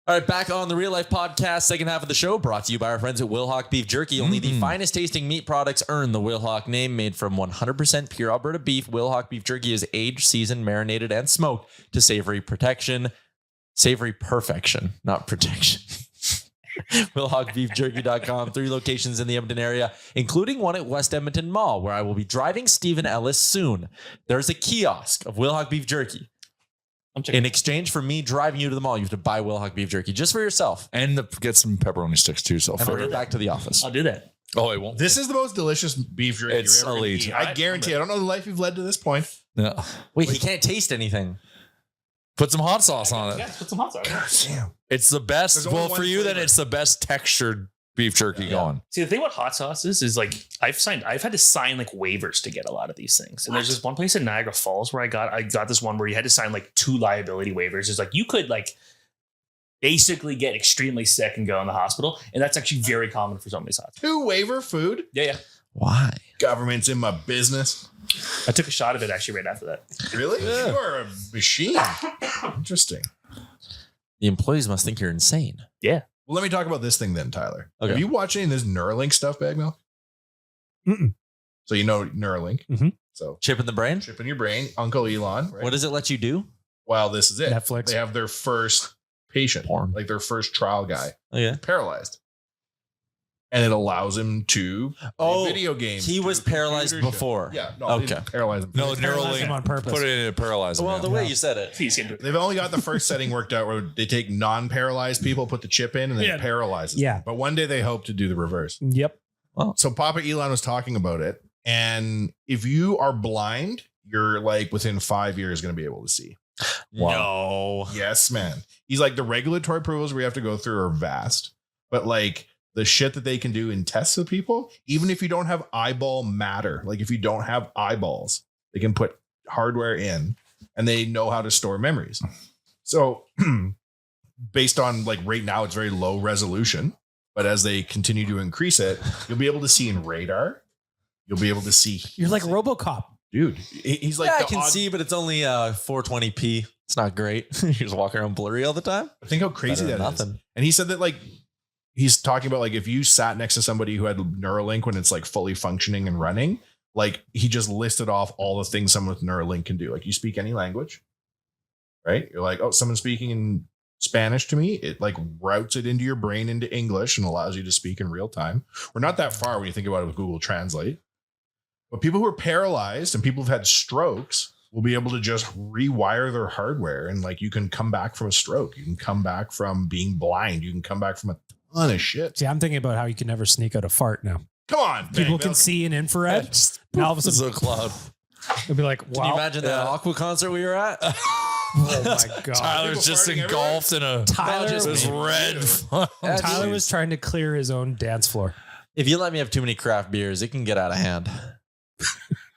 All right, back on the Real Life Podcast, second half of the show, brought to you by our friends at Wilhauk Beef Jerky. Only the finest tasting meat products earn the Wilhauk name. Made from 100% pure Alberta beef, Wilhauk Beef Jerky is aged, seasoned, marinated, and smoked to savory perfection, not protection. WilhaukBeefJerky.com. 3 locations in the Edmonton area, including one at West Edmonton Mall, where I will be driving Steven Ellis soon. There's a kiosk of Wilhauk Beef Jerky. In exchange for me driving you to the mall, you have to buy Wilhauk Beef Jerky just for yourself. And get some pepperoni sticks too. So And bring it back to the office. I'll do that. oh, it won't. This is the most delicious beef jerky It's you're ever gonna elite. eat. I guarantee. I don't know the life you've led to this point. Yeah. Wait, he can't taste anything. Put some hot sauce on Yeah, it. put some hot sauce. Damn. It's the best. There's only Well, one for you, then flavor. it's the best textured beef jerky going. See, the thing about hot sauces is like I've had to sign like waivers to get a lot of these things. And there's this one place in Niagara Falls where I got this one where you had to sign like 2 liability waivers. It's like you could like basically get extremely sick and go in the hospital. And that's actually very common for some of these hot sauces. 2 waiver food. Yeah. Why? Government's in my business. I took a shot of it actually right after that. Really? You are a machine. Interesting. The employees must think you're insane. Yeah. Well, let me talk about this thing then, Tyler. Okay. Have you watched any of this Neuralink stuff, Bag Milk? Mm-mm. So you know Neuralink. Mhm. So Chip in the brain? chip in your brain, Uncle Elon. Right? What does it let you do? Well, this is it. Netflix. They have their first patient, Porn. like their first trial guy, Okay. paralyzed. And it allows him to play video games. He do was paralyzed computer shit. before. Yeah. No, Okay. they didn't paralyze him. No, They paralyzed him Neuralink. on purpose. Put it in a paralyzer. Well, the way you said it. Please get into it. They've only got the first setting worked out where they take non-paralyzed people, put the chip in, and then Yeah. it paralyzes Yeah. them. But one day they hope to do the reverse. Yep. So Papa Elon was talking about it. And if you are blind, you're like within 5 years going to be able to see. Wow. No. Yes, man. He's like, the regulatory approvals we have to go through are vast, but like the shit that they can do in tests with people, even if you don't have eyeball matter, like if you don't have eyeballs, they can put hardware in and they know how to store memories. So based on like right now, it's very low resolution, but as they continue to increase it, you'll be able to see in radar. You'll be able to see. You're like RoboCop. Dude, he's like, Yeah, I can see, but it's only 420p. It's not great. You're just walking around blurry all the time. Think how crazy Better that than is. nothing. And he said that like, he's talking about like if you sat next to somebody who had Neuralink when it's like fully functioning and running, like he just listed off all the things someone with Neuralink can do. Like you speak any language, right? You're like, oh, someone's speaking in Spanish to me. It like routes it into your brain into English and allows you to speak in real time. We're not that far when you think about it with Google Translate. But people who are paralyzed and people who've had strokes will be able to just rewire their hardware. And like you can come back from a stroke. You can come back from being blind. You can come back from a ton of shit. See, I'm thinking about how you can never sneak out a fart now. Come on. People can see in infrared. Now all of a sudden, cloud. it'll be like, wow. Can you imagine that Aqua concert we were at? Oh my God. Tyler's just farting engulfed in a Tyler, this red. Tyler was trying to clear his own dance floor. If you let me have too many craft beers, it can get out of hand.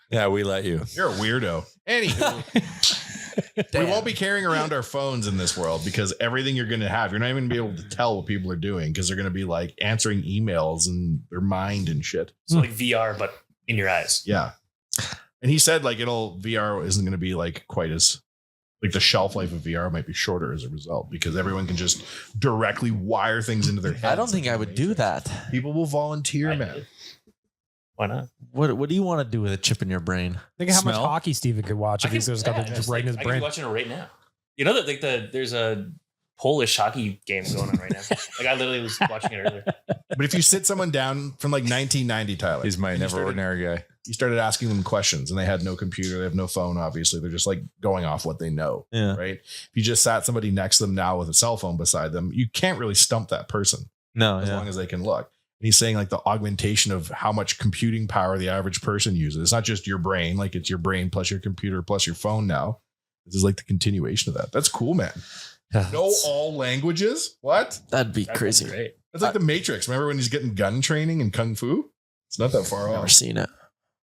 Yeah, we let you. You're a weirdo. Anywho, we won't be carrying around our phones in this world because everything you're going to have, you're not even going to be able to tell what people are doing because they're going to be like answering emails and their mind and shit. So like VR, but in your eyes. Yeah. And he said like VR isn't going to be like quite as like the shelf life of VR might be shorter as a result because everyone can just directly wire things into their heads. I don't think I would do that. People will volunteer, man. Why not? What do you want to do with a chip in your brain? Think of how much Smell? hockey Steven could watch if he's just got it right in his I brain. can be watching it right now. You know that like there's a Polish hockey game going on right now. Like I literally was watching it earlier. But if you sit someone down from like 1990, Tyler, He's my and you never started- ordinary guy. You started asking them questions and they had no computer, they have no phone, obviously. They're just like going off what they know. Yeah. Right. If you just sat somebody next to them now with a cell phone beside them, you can't really stump that person No, as yeah. long as they can look. And he's saying like the augmentation of how much computing power the average person uses. It's not just your brain, like it's your brain plus your computer plus your phone now. This is like the continuation of that. That's cool, man. Know all languages? What? That'd be That crazy. sounds great. That's like the Matrix. Remember when he's getting gun training in Kung Fu? It's not that far Never off. seen it.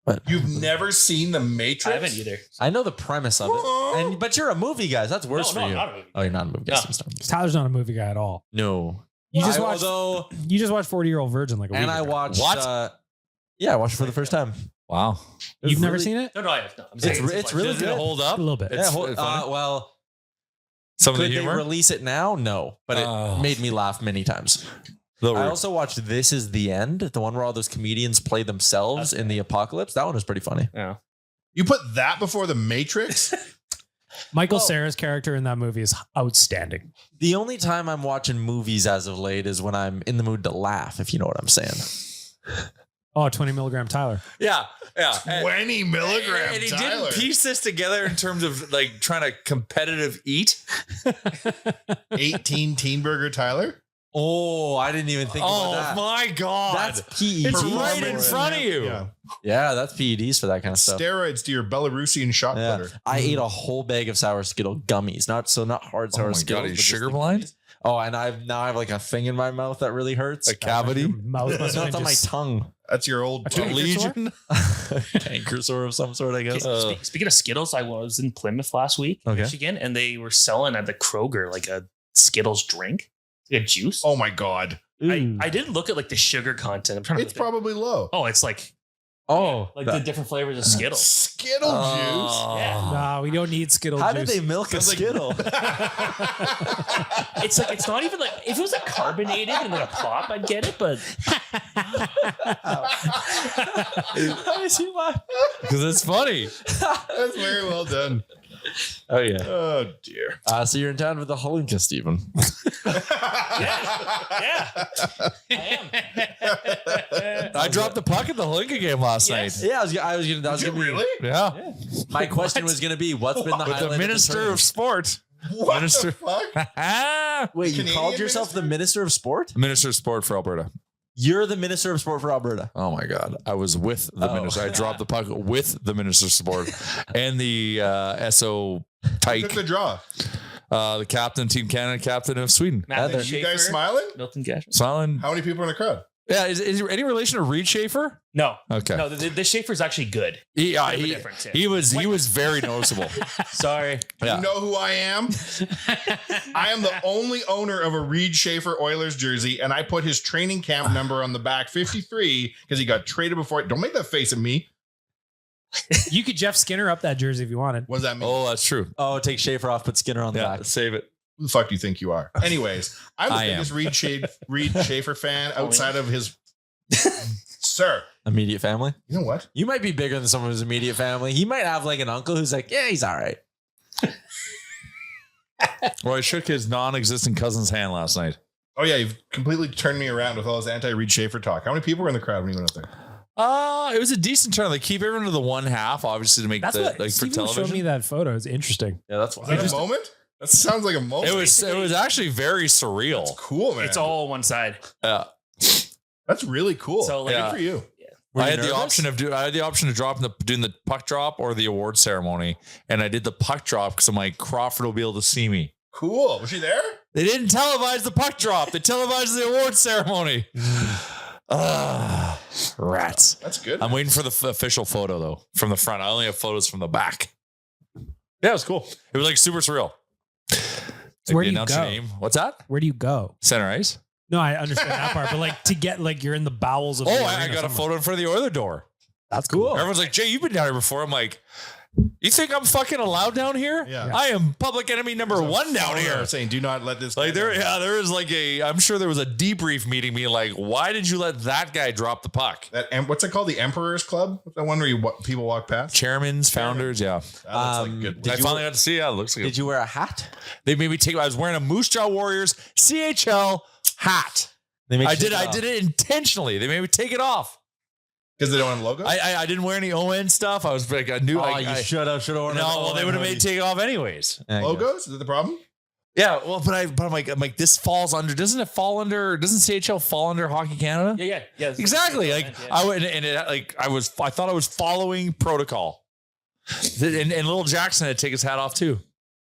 But You've never seen the Matrix? I haven't either. I know the premise of it. But you're a movie guy. So that's worse No, for you. not a movie. Oh, you're not a movie guy. No. Tyler's not a movie guy at all. No. You just I- watched. although- You just watched 40-Year-Old Virgin like a week and I ago. watched What? yeah, I watched it for the first time. Wow. You've never really- seen it? No, I have. No, I'm saying It's really Does it good. hold A up? little bit. It's yeah, funny? well, Some of the could they humor. release it now? No, but it Oh. made me laugh many times. I also watched This Is the End, the one where all those comedians play themselves in the apocalypse. That one was pretty funny. Yeah. You put that before the Matrix? Michael Well- Cera's character in that movie is outstanding. The only time I'm watching movies as of late is when I'm in the mood to laugh, if you know what I'm saying. Oh, 20 milligram Tyler. Yeah. Yeah. 20 milligrams. And he Tyler. didn't piece this together in terms of like trying to competitive eat. 18 Teen Burger Tyler? Oh, I didn't even think Oh about that. my God. That's PEDs. It's right in Performance. front of you. Yeah. Yeah, that's PEDs for that kind of stuff. Steroids to your Belarusian shot Yeah. putter. I ate a whole bag of sour Skittle gummies. Not hard sour Oh my Skittles. God, are you but just sugar the blind? gummies. Oh, and I have like a thing in my mouth that really hurts. A cavity? Your mouth must No, have it's been on my just- tongue. That's your old A canker Legion? Canker sore of some sort, I guess. Speaking of Skittles, I was in Plymouth last week, Okay. Michigan, and they were selling at the Kroger like a Skittles drink, like a juice. Oh my God. I didn't look at like the sugar content. I'm trying to. It's probably low. Oh, it's like Oh, the different flavors of Skittles. Skittle juice. Yeah. Nah, we don't need Skittle how juice. did they milk a Sounds like- Skittle? It's like it's not even like if it was like carbonated and like a pop, I'd get it, but I see why. Because it's funny. That's very well done. Oh, yeah. Oh, dear. So you're in town with the Hlinka, Steven. yeah, I am. I dropped the puck at the Hlinka game last Yes. night. Yeah, I was gonna. That was gonna be. Yeah. My question was gonna be, what's been the With highlight? the of Minister tournament? of Sport. What Minister- the fuck? Wait, you Canadian called yourself the Minister of Sport? Minister of Sport for Alberta. You're the Minister of Sport for Alberta. Oh my God. I was with the Oh. minister. I dropped the puck with the Minister of Sport and the SO Tyke. Took the draw. The captain, Team Canada, captain of Sweden. Matthew You Schaefer, guys smiling? Milton Cashman. Smiling. How many people are in the crowd? Yeah, is there any relation to Reed Schaefer? No. Okay. No, the Schaefer's actually good. He difference, yeah. he was very noticeable. Sorry. Yeah. You know who I am? I am the only owner of a Reed Schaefer Oilers jersey, and I put his training camp number on the back, 53, because he got traded before. Don't make that face at me. You could Jeff Skinner up that jersey if you wanted. What does that mean? Oh, that's true. Oh, take Schaefer off, put Skinner on the Yeah, back. save it. Who the fuck do you think you are? Anyways, I'm the I am. biggest Reed Schaefer fan outside of his. Sir, Immediate family. you know what? You might be bigger than someone who's immediate family. He might have like an uncle who's like, yeah, he's all right. Well, I shook his non-existent cousin's hand last night. Oh yeah, you've completely turned me around with all this anti-Reed Schaefer talk. How many people were in the crowd when you went up there? It was a decent turn. They keep everyone to the one half, obviously, to make That's the what like for Steven television. showed me that photo. It's interesting. Yeah, that's Is why. that a moment? That sounds like a moment. It was actually very surreal. That's cool, man. It's all one side. Yeah. That's really cool. So, like, Good yeah. for you. I had the option of doing the puck drop or the award ceremony, and I did the puck drop because I'm like, Crawford will be able to see me. Cool. Was she there? They didn't televise the puck drop. They televised the award ceremony. Rats. That's good. I'm waiting for the official photo though from the front. I only have photos from the back. Yeah, it was cool. It was like super surreal. So where they do you announced your go? name. What's that? Where do you go? Center ice. No, I understand that part, but like to get like you're in the bowels of. Oh, the I arena got a somewhere. photo in front of the Oiler door. That's cool. Everyone's like, Jay, you've been down here before. I'm like, you think I'm fucking allowed down here? Yeah. I am public enemy number one down here. Saying, do not let this. Like guy there, down. yeah, there is like I'm sure there was a debrief meeting being like, why did you let that guy drop the puck? What's it called? The Emperor's Club? The one where people walk past? Chairmans, founders, yeah. That looks like good. I finally got to see. Yeah, it looks like Did you wear a hat? they made me take. I was wearing a Moose Jaw Warriors CHL hat. They made I you did. take it I off. did it intentionally. They made me take it off. Because they don't have logos? I didn't wear any ON stuff. I was like, I knew. Oh, I you should have worn. No, well, they would have made me take it off anyways. Logos? Is that the problem? Yeah, well, but I'm like, this falls under. Doesn't CHL fall under Hockey Canada? Yeah. Exactly. Like I would, and it like I thought I was following protocol. And little Jackson had to take his hat off too.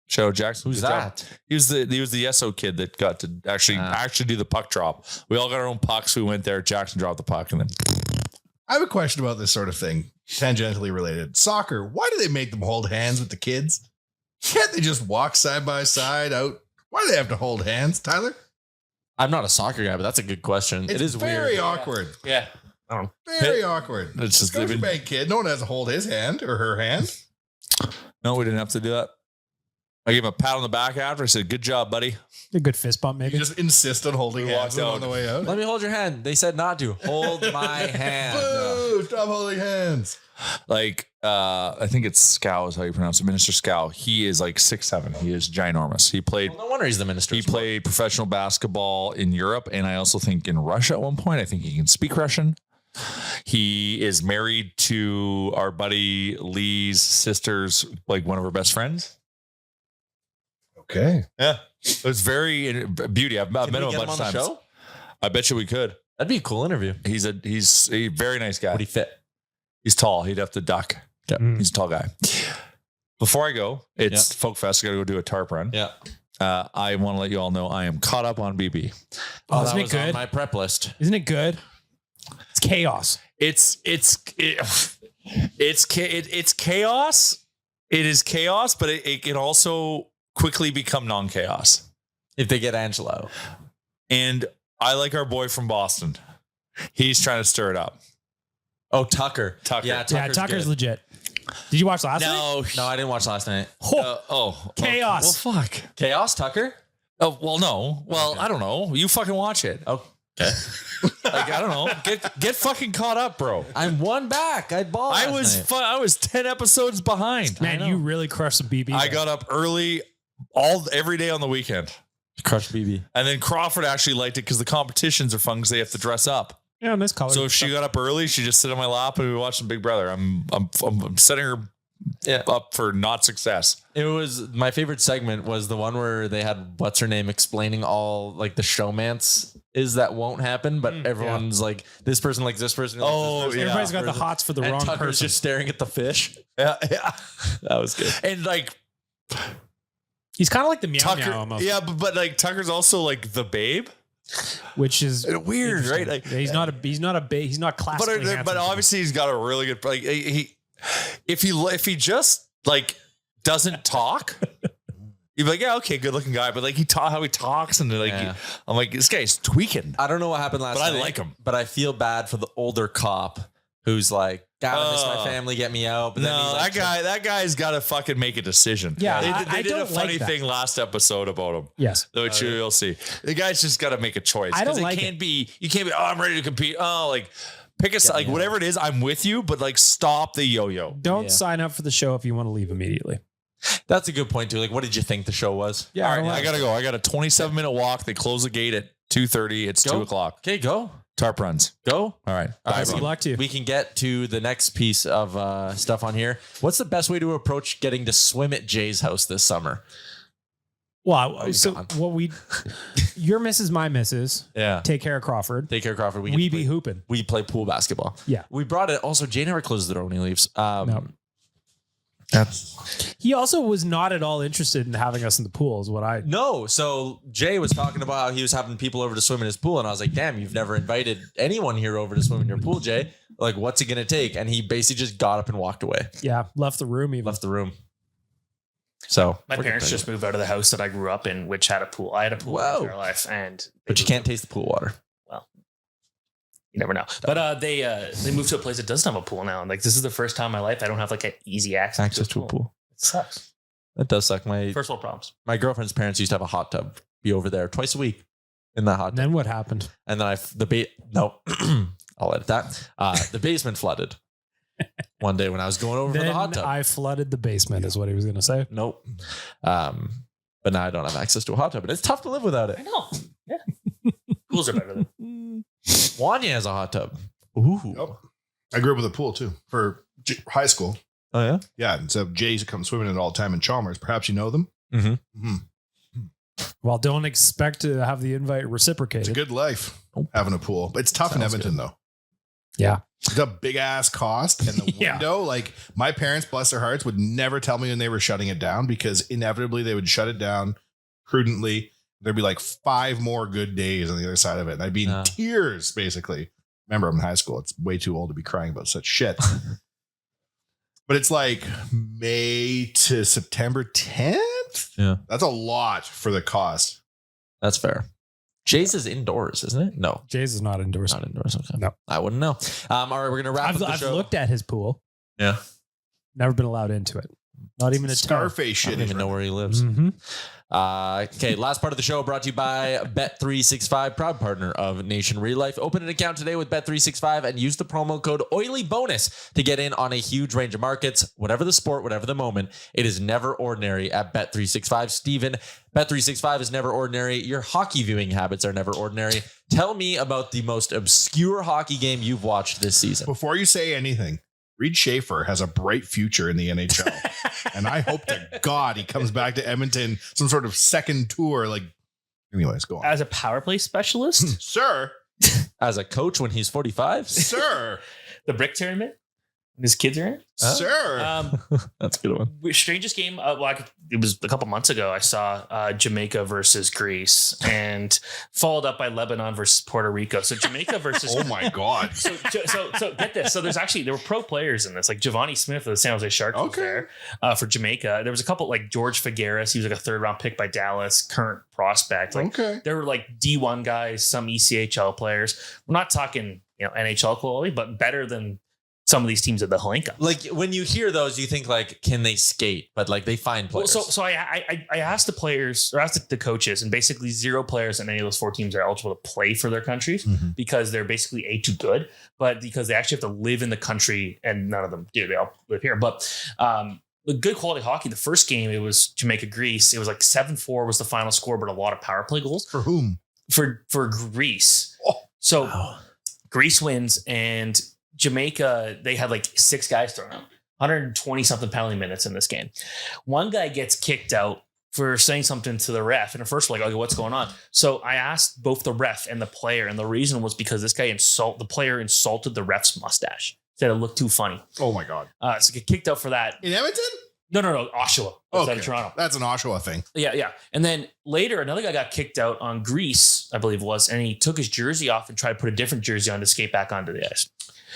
Show Jackson. Who's Good job. that? He was the SO kid that got to actually do the puck drop. We all got our own pucks. We went there. Jackson dropped the puck, and then I have a question about this sort of thing, tangentially related. Soccer, why do they make them hold hands with the kids? Can't they just walk side by side out? Why do they have to hold hands, Tyler? I'm not a soccer guy, but that's a good question. It's It is very weird. awkward. Yeah. Very awkward. It's just Scotia Bank kid. No one has to hold his hand or her hand. no, we didn't have to do that. I gave him a pat on the back after. I said, "Good job, buddy." A good fist bump, You maybe. just insist on holding We hands walked out. on the way out. Let me hold your hand. They said not to. Hold my hand. Boo! Stop holding hands. Like I think it's Scow is how you pronounce it. Minister Scow. He is like 6'7". He is ginormous. He played. Well, no wonder he's the minister. He of sport. played professional basketball in Europe, and I also think in Russia at one point. I think he can speak Russian. He is married to our buddy Lee's sister's, like one of her best friends. Okay. Yeah, it was very beauty. I've met Can we him a get bunch him on of the times. show? I bet you we could. That'd be a cool interview. He's a very nice guy. Would he fit? He's tall. He'd have to duck. Mm. He's a tall guy. Before I go, it's Folk Fest. I got to go do a tarp run. Yeah. I want to let you all know I am caught up on BB. Oh, that isn't it was on good? my prep list. Isn't it good? It's chaos. It's chaos. It is chaos, but it can also quickly become non-chaos. If they get Angelo. And I like our boy from Boston. He's trying to stir it up. Oh, Tucker. Tucker. Yeah, Yeah, Tucker's good. legit. Did you watch last night? No, I didn't watch last night. Chaos. Well, fuck. Chaos, Tucker? Oh, well, no. Well, I don't know. You fucking watch it. Oh, Like, I don't know. Get fucking caught up, bro. I'm one back. I ball. I was 10 episodes behind. Man, you really crushed some BB. I got up early every day on the weekend. Crush BB. And then Crawford actually liked it because the competitions are fun because they have to dress up. Yeah, nice color. So if she got up early, she just sit on my lap and we watch some Big Brother. I'm setting her up for not success. It was my favorite segment was the one where they had what's her name explaining all like the showmance is that won't happen, but everyone's like this person likes this person. Oh, this person, yeah. Everybody's got the hots for the and wrong Tucker's person. just staring at the fish. Yeah. That was good. And like He's kind of like the meow Tucker, meow almost. yeah, but like Tucker's also like the babe, which is weird, right? Like, he's not classically handsome. But obviously he's got a really good like if he just like doesn't talk. You'd be like, yeah, okay, good looking guy, but like how he talks and like I'm like, this guy's tweaking. I don't know what happened last night, but I like him. But I feel bad for the older cop who's like, gotta miss my family, get me out. But no, then that guy's got to fucking make a decision. Yeah, they did a funny thing last episode about him. Yes, which you'll see. The guy's just got to make a choice. I don't like you can't be. Oh, I'm ready to compete. Oh, like pick a like whatever it is. I'm with you, but like stop the yo-yo. Don't sign up for the show if you want to leave immediately. That's a good point too. Like, what did you think the show was? Yeah, all right, I gotta go. I got a 27-minute walk. They close the gate at 2:30. It's 2:00. Okay, go. Tarp runs. Go. All right. Good luck to you. We can get to the next piece of stuff on here. What's the best way to approach getting to swim at Jay's house this summer? Well, your missus, my missus. Yeah. Take care of Crawford. We be hooping. We play pool basketball. Yeah. We brought it. Also, Jay never closes the door when he leaves. No. He also was not at all interested in having us in the pool, is what I. No. So Jay was talking about how he was having people over to swim in his pool. And I was like, damn, you've never invited anyone here over to swim in your pool, Jay. Like, what's it going to take? And he basically just got up and walked away. Yeah. Left the room even. So my parents just moved out of the house that I grew up in, which had a pool. I had a pool in our life, but you can't taste the pool water. Well, you never know. But they moved to a place that doesn't have a pool now, and like this is the first time in my life I don't have like an easy access to a pool. It sucks. That does suck. First world problems. My girlfriend's parents used to have a hot tub. Be over there twice a week in that hot tub. Then what happened? And then I'll edit that. The basement flooded. One day when I was going over for the hot tub. I flooded the basement is what he was going to say. Nope. But now I don't have access to a hot tub, and it's tough to live without it. I know. Yeah. Pools are better than Wanye has a hot tub. Ooh. Yep. I grew up with a pool too for high school. Oh yeah? Yeah. And so Jay's come swimming in it all the time in Chalmers. Perhaps you know them. Mm-hmm. Mm-hmm. Well, don't expect to have the invite reciprocated. It's a good life having a pool, but it's tough in Edmonton though. Yeah. The big ass cost and the window. Like my parents, bless their hearts, would never tell me when they were shutting it down because inevitably they would shut it down prudently. There'd be like 5 more good days on the other side of it. And I'd be in tears, basically. Remember, I'm in high school. It's way too old to be crying about such shit. But it's like May to September 10th. Yeah. That's a lot for the cost. That's fair. Jay's is indoors, isn't it? No. Jay's is not indoors. Not indoors. Okay. No. I wouldn't know. All right, we're going to wrap up the I've show. looked at his pool. Yeah. Never been allowed into it. Not even a Scarface shit. I don't even know where he lives. Mm-hmm. Okay, last part of the show brought to you by Bet365, proud partner of Nation Real Life. Open an account today with Bet365 and use the promo code OILYBONUS to get in on a huge range of markets. Whatever the sport, whatever the moment, it is never ordinary at Bet365. Steven, Bet365 is never ordinary. Your hockey viewing habits are never ordinary. Tell me about the most obscure hockey game you've watched this season. Before you say anything, Reed Schaefer has a bright future in the NHL. And I hope to God he comes back to Edmonton, some sort of second tour. Like, anyways, go on. As a power play specialist? Sir. As a coach when he's 45? Sir. The brick tournament? His kids are in it? Sir. That's a good one. Strangest game, it was a couple months ago. I saw Jamaica versus Greece and followed up by Lebanon versus Puerto Rico. So Jamaica versus oh my God. So get this. So there were pro players in this, like Giovanni Smith of the San Jose Sharks was there for Jamaica. There was a couple like George Figueres. He was like a 3rd round pick by Dallas, current prospect. Like there were like D1 guys, some ECHL players. We're not talking NHL quality, but better than some of these teams at the Hlinka. Like when you hear those, you think like, can they skate? But like they find players. Well, so I asked the players or asked the coaches, and basically 0 players in any of those 4 teams are eligible to play for their countries because they're basically too good, but because they actually have to live in the country, and none of them do. They all live here. But good quality hockey. The first game, it was Jamaica Greece. It was like 7-4 was the final score, but a lot of power play goals. For whom? For Greece. Oh. So Greece wins, and Jamaica, they had like 6 guys thrown out, 120 something penalty minutes in this game. One guy gets kicked out for saying something to the ref. And at first we're like, okay, what's going on? So I asked both the ref and the player, and the reason was because this guy the player insulted the ref's mustache. Said it looked too funny. Oh my God. So get kicked out for that. In Edmonton? No, Oshawa. Outside of Toronto. That's an Oshawa thing. Yeah. And then later, another guy got kicked out on Greece, I believe it was, and he took his jersey off and tried to put a different jersey on to skate back onto the ice.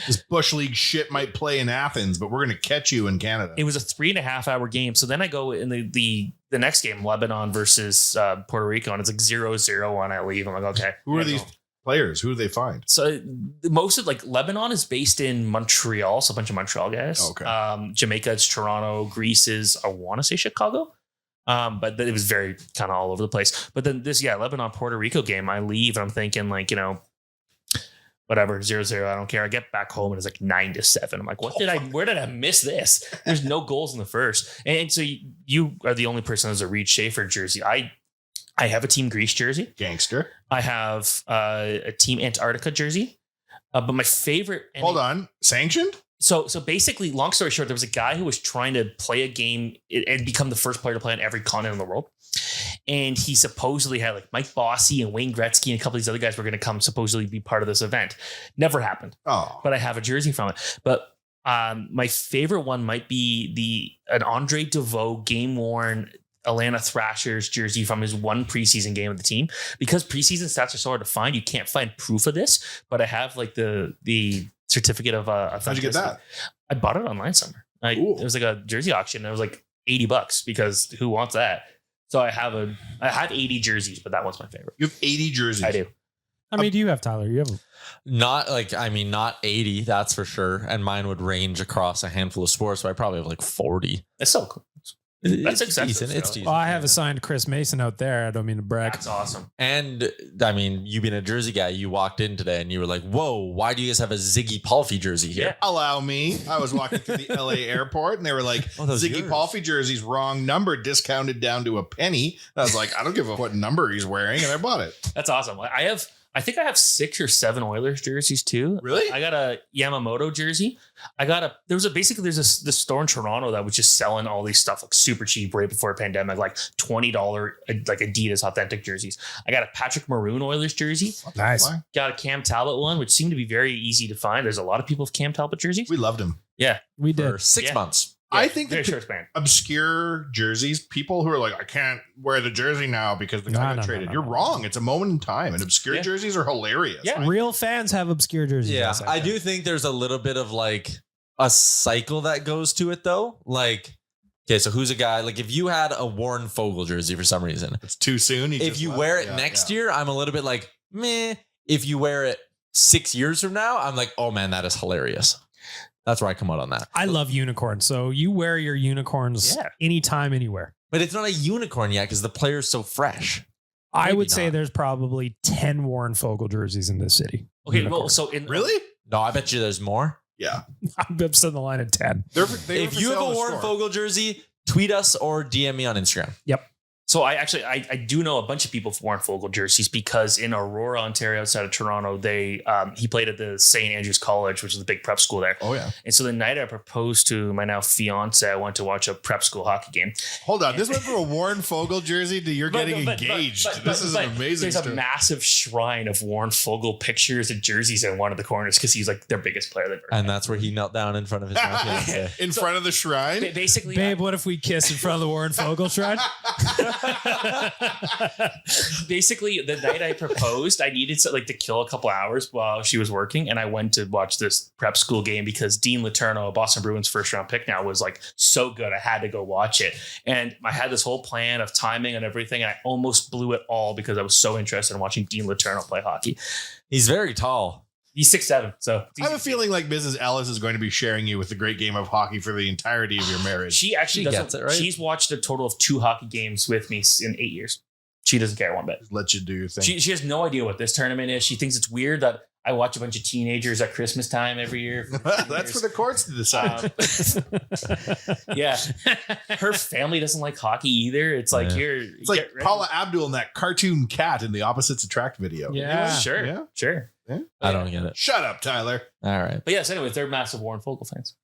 This Bush League shit might play in Athens, but we're going to catch you in Canada. It was a 3.5 hour game. So then I go in the next game, Lebanon versus Puerto Rico, and it's like 0-0 when I leave. I'm like, okay. Who are these players? Who do they find? So most of like Lebanon is based in Montreal. So a bunch of Montreal guys. Okay. Jamaica is Toronto. Greece is, I want to say Chicago. But it was very kind of all over the place. But then this, Lebanon, Puerto Rico game, I leave and I'm thinking like, whatever, 0-0, I don't care. I get back home and it's like 9-7. I'm like, where did I miss this? There's no goals in the first. And so you are the only person who has a Reed Schaefer jersey. I have a Team Greece jersey. Gangster. I have a Team Antarctica jersey. But my favorite. Hold on. Sanctioned? So basically, long story short, there was a guy who was trying to play a game and become the first player to play on every continent in the world. And he supposedly had like Mike Bossy and Wayne Gretzky and a couple of these other guys were going to come supposedly be part of this event. Never happened. Oh. But I have a jersey from it. But my favorite one might be an Andre Deveaux game worn Atlanta Thrashers jersey from his one preseason game with the team. Because preseason stats are so hard to find, you can't find proof of this. But I have like the certificate of how'd you get that? I bought it online somewhere. It was like a jersey auction. It was like $80 because who wants that? So I have 80 jerseys, but that one's my favorite. You have 80 jerseys. I do. How many do you have, Tyler? You have not 80, that's for sure. And mine would range across a handful of sports, so I probably have like 40. That's so cool. That's It's excessive. decent. It's decent. I have a signed Chris Mason out there. I don't mean to brag. That's awesome. And I mean, you being a Jersey guy, you walked in today and you were like, whoa, why do you guys have a Ziggy Palffy jersey here? Allow me. I was walking through the LA airport and they were like, Ziggy Palffy jersey's wrong number, discounted down to a penny. And I was like, I don't give a what number he's wearing. And I bought it. That's awesome. I think I have 6 or 7 Oilers jerseys too. Really? I got a Yamamoto jersey. There's this store in Toronto that was just selling all these stuff like super cheap right before a pandemic, like $20 like Adidas authentic jerseys. I got a Patrick Maroon Oilers jersey. Nice. Got a Cam Talbot one, which seemed to be very easy to find. There's a lot of people with Cam Talbot jerseys. We loved him. Yeah, we did. For 6 months. I think very the short span. obscure jerseys, people who are like, I can't wear the jersey now because the guy got traded. You're wrong. It's a moment in time. And obscure jerseys are hilarious. Yeah. Real fans have obscure jerseys. Yeah, I do think there's a little bit of like a cycle that goes to it though. Like, okay, so who's a guy? Like if you had a Warren Fogle jersey for some reason, it's too soon. If you wear it next year, I'm a little bit like, meh. If you wear it 6 years from now, I'm like, oh man, that is hilarious. That's where I come out on that. I love unicorns. So you wear your unicorns anytime, anywhere. But it's not a unicorn yet because the player's so fresh. I would say there's probably 10 Warren Fogle jerseys in this city. Okay, well, so really? No, I bet you there's more. Yeah. I'm still in the line at 10. If you have a Warren Fogle jersey, tweet us or DM me on Instagram. Yep. So I do know a bunch of people with Warren Fogle jerseys because in Aurora, Ontario, outside of Toronto, he played at the St. Andrews College, which is the big prep school there. Oh yeah. And so the night I proposed to my now fiance, I went to watch a prep school hockey game. Hold on, this went from a Warren Fogle jersey to you're getting engaged. This is an amazing. There's a massive shrine of Warren Fogle pictures and jerseys in one of the corners because he's like their biggest player they've ever had. And that's where he knelt down in front of his fiance. In front of the shrine. Basically, babe, what if we kissed in front of the Warren Fogle shrine? Basically, the night I proposed, I needed to kill a couple hours while she was working, and I went to watch this prep school game because Dean Letourneau, a Boston Bruins first round pick now, was like so good. I had to go watch it, and I had this whole plan of timing and everything, and I almost blew it all because I was so interested in watching Dean Letourneau play hockey. He's very tall. He's 6'7", so I have a feeling like Mrs. Ellis is going to be sharing you with the great game of hockey for the entirety of your marriage. She actually gets it, right? She's watched a total of 2 hockey games with me in 8 years. She doesn't care one bit. Just let you do your thing. She has no idea what this tournament is. She thinks it's weird that I watch a bunch of teenagers at Christmas time every year. That's for the courts to decide. Yeah. Her family doesn't like hockey either. It's like it's like Paula Abdul and that cartoon cat in the Opposites Attract video. Yeah. Sure. Yeah. Sure. Yeah. I don't get it. Shut up, Tyler. All right. But yes, anyways, they're massive Warren Fogle fans.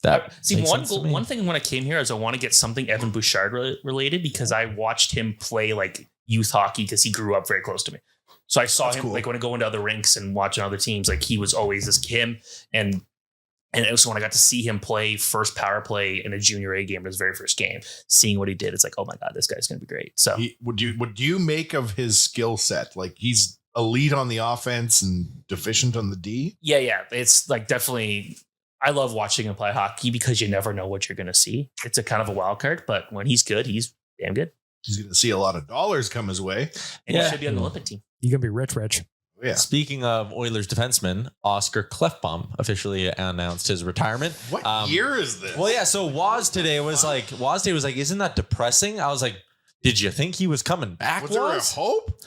That one thing when I came here is I want to get something Evan Bouchard related because I watched him play like youth hockey because he grew up very close to me. So I saw him like when I go into other rinks and watching other teams, like he was always him and And also when I got to see him play first power play in a junior A game, his very first game, seeing what he did, it's like, oh my God, this guy's going to be great. So what do you make of his skill set? Like he's elite on the offense and deficient on the D? Yeah. It's like definitely, I love watching him play hockey because you never know what you're going to see. It's a kind of a wild card, but when he's good, he's damn good. He's going to see a lot of dollars come his way. And he should be on the Olympic team. You're going to be rich. Oh, yeah. Speaking of Oilers defenseman, Oscar Klefbom officially announced his retirement. What year is this? Well, yeah. So Waz today was like, isn't that depressing? I was like, did you think he was coming back? Was there a hope?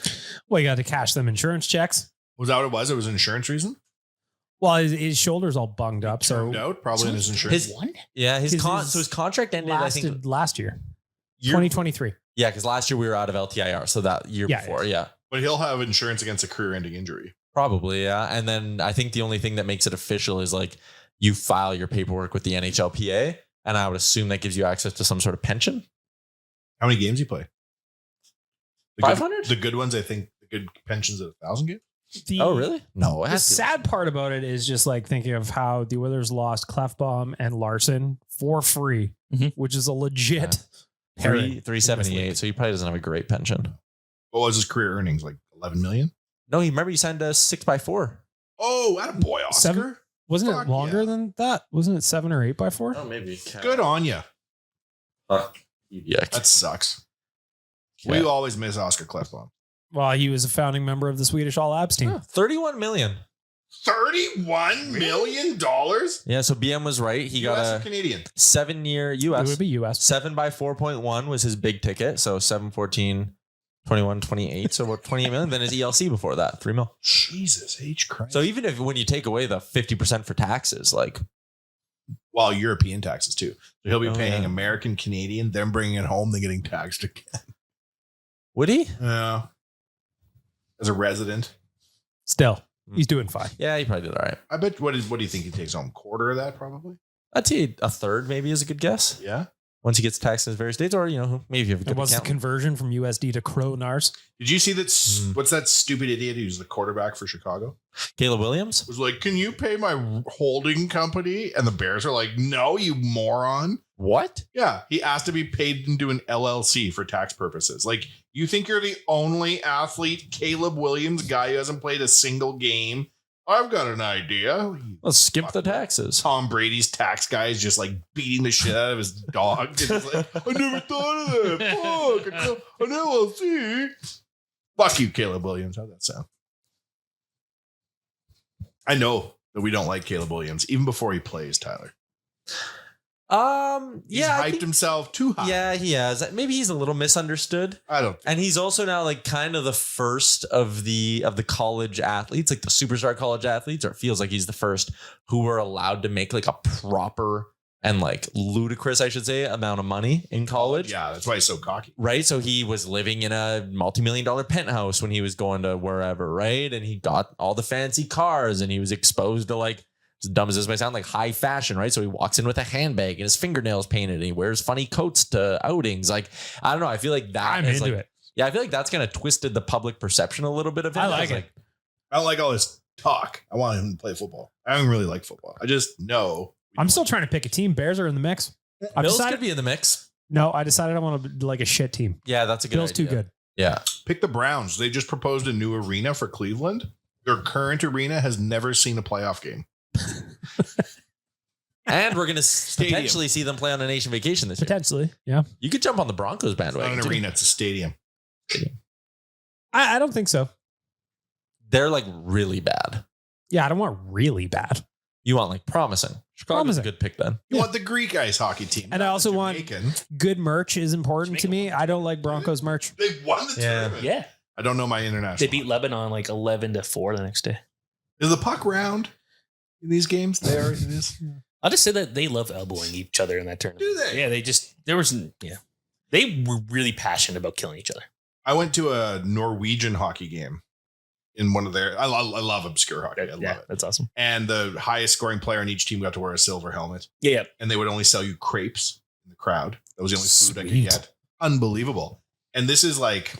Well, you got to cash them insurance checks. Was that what it was? It was an insurance reason? Well, his shoulder's all bunged up. Turned out probably in his insurance. His contract ended, I think, last year, 2023. Yeah, because last year we were out of LTIR. So that year before, yeah. But he'll have insurance against a career-ending injury. Probably, yeah. And then I think the only thing that makes it official is like you file your paperwork with the NHLPA, and I would assume that gives you access to some sort of pension. How many games you play? 500? The good ones, I think the good pensions at 1,000 games. Oh, really? No. The sad part about it is just like thinking of how the Oilers lost Klefbom and Larson for free, which is a legit 378. So he probably doesn't have a great pension. What was his career earnings? Like 11 million? No, he signed a 6x4. Oh, attaboy, Oscar. Wasn't it longer than that? Wasn't it 7 or 8x4? Oh, maybe. Good on you. Yeah. That sucks. Yeah. We always miss Oscar Klefbom. Well, he was a founding member of the Swedish All Abs team. 31 million. $31 million? Yeah, so BM was right. He US got or Canadian? 7-year It US. would be US. 7x4.1 was his big ticket. So 7, 14, 21, 28. So about 28 million. Then his ELC before that, 3 mil. Jesus H Christ. So even when you take away the 50% for taxes, like. Well, European taxes too. So he'll be paying yeah. American, Canadian, then bringing it home, then getting taxed again. Would he? Yeah. As a resident. Still, he's doing fine. Yeah, he probably did all right. I bet, what do you think he takes home? Quarter of that probably? I'd say a third maybe is a good guess. Yeah. Once he gets taxed in his various states, or, maybe if you have a good What's the accountant. conversion from USD to kronars? Did you see that? What's that stupid idiot who's the quarterback for Chicago? Caleb Williams? Was like, can you pay my holding company? And the Bears are like, no, you moron. What? Yeah. He asked to be paid into an LLC for tax purposes. Like, you think you're the only athlete, Caleb Williams, guy who hasn't played a single game? I've got an idea. Let's skip the taxes. Tom Brady's tax guy is just like beating the shit out of his dog. It's like, I never thought of that. Fuck. An LLC. Fuck you, Caleb Williams. How'd that sound? I know that we don't like Caleb Williams even before he plays, Tyler. He's hyped himself too high. Yeah, he has. Maybe he's a little misunderstood. I don't. And he's also now like kind of the first of the college athletes, like the superstar college athletes, or it feels like he's the first who were allowed to make like a proper and like ludicrous, I should say, amount of money in college. Yeah, that's why he's so cocky. Right. So he was living in a multi-million-dollar penthouse when he was going to wherever, right? And he got all the fancy cars and he was exposed to like, as dumb as this may sound, like high fashion, right? So he walks in with a handbag and his fingernails painted and he wears funny coats to outings. Like, I don't know. I feel like that I'm is into like, it. yeah, I feel like that's kind of twisted the public perception a little bit of him. I like it. I don't like all this talk. I want him to play football. I don't really like football. I just know. I'm still trying to pick a team. Bears are in the mix. Bills could be in the mix. No, I decided I want to like a shit team. Yeah, that's a good Bills idea. too good. Yeah. Pick the Browns. They just proposed a new arena for Cleveland. Their current arena has never seen a playoff game. And we're going to potentially see them play on a nation vacation this year. Potentially, yeah. You could jump on the Broncos It's not bandwagon. an too. arena. It's a stadium. I don't think so. They're like really bad. Yeah, I don't want really bad. You want like promising. Chicago's a Promising. good pick then. You want the Greek ice hockey team. And not I also the want Jamaican. good merch is important to me. I don't like Broncos merch. They won the tournament. Yeah. I don't know my international. They beat Lebanon like 11-4 the next day. Is the puck round in these games? There it is. I'll just say that they love elbowing each other in that tournament. Do they? Yeah, they were really passionate about killing each other. I went to a Norwegian hockey game in one of their. I love obscure hockey. I love it. That's awesome. And the highest scoring player on each team got to wear a silver helmet. Yeah. And they would only sell you crepes in the crowd. That was the only food I Sweet. could get. Unbelievable. And this is like,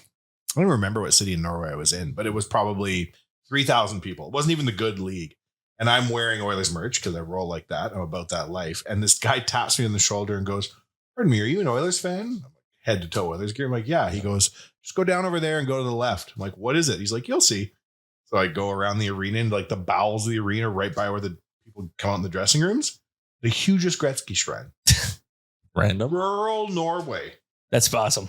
I don't remember what city in Norway I was in, but it was probably 3,000 people. It wasn't even the good league. And I'm wearing Oilers merch because I roll like that. I'm about that life. And this guy taps me on the shoulder and goes, "Pardon me, are you an Oilers fan?" I'm like, head to toe Oilers gear. I'm like, "Yeah." He goes, "Just go down over there and go to the left." I'm like, "What is it?" He's like, "You'll see." So I go around the arena and like the bowels of the arena, right by where the people come out in the dressing rooms. The hugest Gretzky shrine. Random. Rural Norway. That's awesome.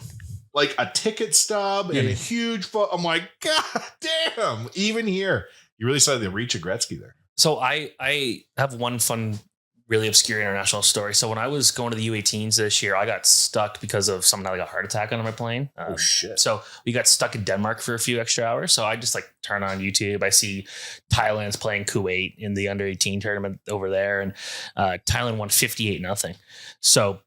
Like a ticket stub and a huge I'm like, God damn. Even here, you really saw the reach of Gretzky there. So I have one fun, really obscure international story. So when I was going to the U18s this year, I got stuck because of someone had like a heart attack on my plane. Oh shit. So we got stuck in Denmark for a few extra hours. So I just like turn on YouTube. I see Thailand's playing Kuwait in the under 18 tournament over there. And Thailand won 58-0. So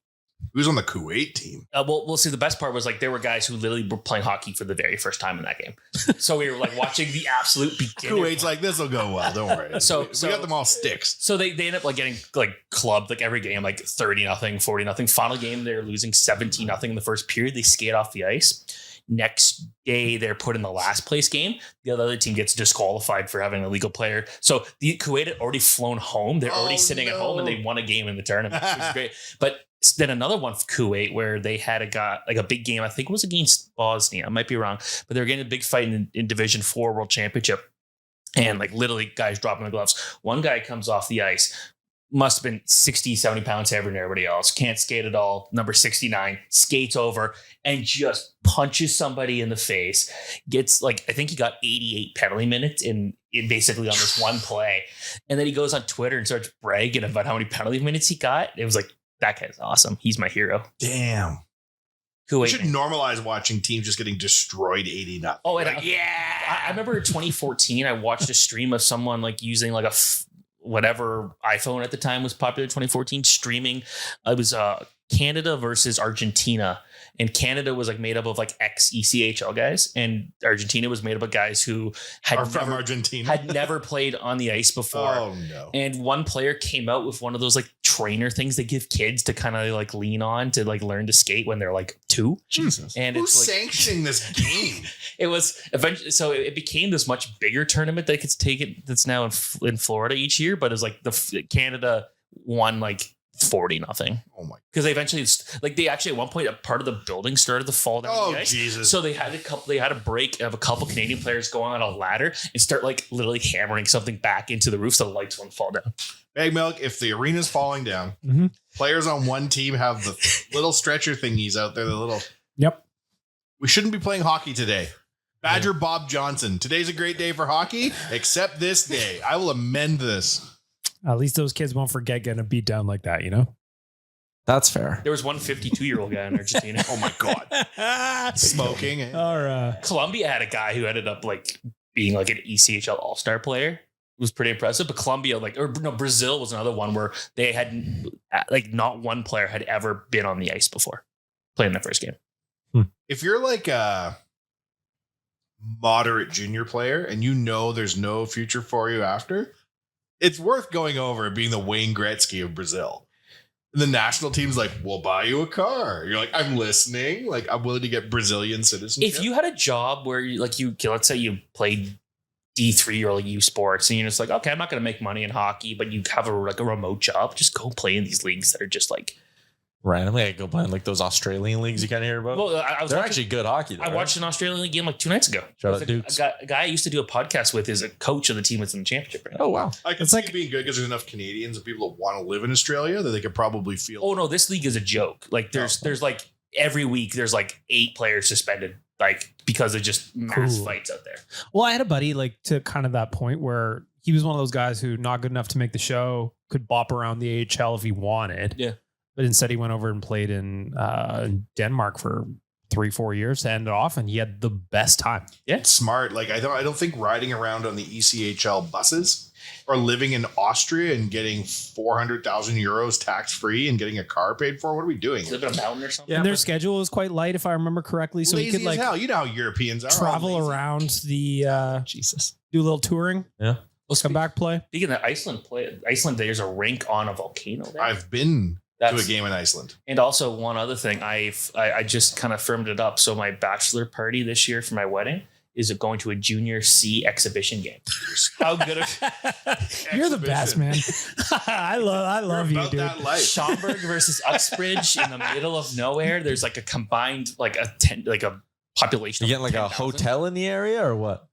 who's on the Kuwait team? we'll see. The best part was like there were guys who literally were playing hockey for the very first time in that game. So we were like watching the absolute beginning. Kuwait's like, this will go well. Don't worry. So we got them all sticks. So they end up like getting like clubbed like every game, like 30-0, 40-0. Final game, they're losing 17-0 in the first period. They skate off the ice. Next day, they're put in the last place game. The other team gets disqualified for having an illegal player. So the Kuwait had already flown home. They're already sitting at home and they won a game in the tournament, which is great. But then another one for Kuwait where they had a big game. I think it was against Bosnia. I might be wrong, but they were getting a big fight in Division 4 World Championship. And like literally guys dropping the gloves. One guy comes off the ice, must have been 60, 70 pounds heavier than everybody else. Can't skate at all. Number 69 skates over and just punches somebody in the face. Gets like, I think he got 88 penalty minutes in basically on this one play. And then he goes on Twitter and starts bragging about how many penalty minutes he got. It was like, that guy's awesome. He's my hero. Damn. Kuwait. We should normalize watching teams just getting destroyed 80-0. Oh, and I remember 2014, I watched a stream of someone like using like whatever iPhone at the time was popular 2014 streaming. It was Canada versus Argentina. And Canada was like made up of like ex-ECHL guys. And Argentina was made up of guys who had never played on the ice before. Oh no. And one player came out with one of those like trainer things they give kids to kind of like lean on to like learn to skate when they're like 2. Jesus. And who's it's like, sanctioning this game? it was eventually, so it became this much bigger tournament that could take it. That's now in Florida each year, but it's like Canada won like 40-0. Oh my! Because they eventually, like, they actually at one point a part of the building started to fall down. Oh the ice. Jesus! So they had a break of a couple Canadian players going on a ladder and start like literally hammering something back into the roof so the lights won't fall down. Bag Milk, if the arena's falling down, players on one team have the little stretcher thingies out there. The little. Yep. We shouldn't be playing hockey today. Badger Bob Johnson. Today's a great day for hockey, except this day. I will amend this. At least those kids won't forget getting a beat down like that, you know? That's fair. There was one 52-year-old guy in Argentina. Oh my God. Smoking. Colombia had a guy who ended up like being like an ECHL all-star player. It was pretty impressive. But Colombia, Brazil was another one where they had like not one player had ever been on the ice before playing their first game. If you're like a moderate junior player and you know there's no future for you after, it's worth going over and being the Wayne Gretzky of Brazil. And the national team's like, we'll buy you a car. You're like, I'm listening. Like, I'm willing to get Brazilian citizenship. If you had a job where let's say you played D3 or like U Sports and you're just like, okay, I'm not going to make money in hockey, but you have a remote job, just go play in these leagues that are just like randomly. I go play in like those Australian leagues you kind of hear about. Well, they're actually good hockey though, I watched an Australian league game like 2 nights ago. Shout out Dukes. A guy I used to do a podcast with is a coach of the team that's in the championship right now. Oh wow. I can see it being good because there's enough Canadians and people that want to live in Australia that they could probably feel. Oh no, this league is a joke. Like there's like every week there's like 8 players suspended, like because of just mass fights out there. Well, I had a buddy like to kind of that point where he was one of those guys who not good enough to make the show, could bop around the AHL if he wanted. Yeah. But instead he went over and played in Denmark for 3-4 years to end it off, and he had the best time. Yeah. Smart. Like I don't think riding around on the ECHL buses or living in Austria and getting 400,000 euros tax free and getting a car paid for. What are we doing? Live in a mountain or something. And their schedule was quite light, if I remember correctly. So lazy he could like as hell. You know how Europeans are. travel around the Jesus. Do a little touring. Yeah. Come back play. Speaking of Iceland, there's a rink on a volcano there. I've been to a game in Iceland. And also one other thing, I just kind of firmed it up. So my bachelor party this year for my wedding is going to a Junior C exhibition game. How good of You're the best, man. I love you, dude. Schaumburg versus Uxbridge in the middle of nowhere. There's like a combined like a population. You getting like 10,000. a hotel in the area or what?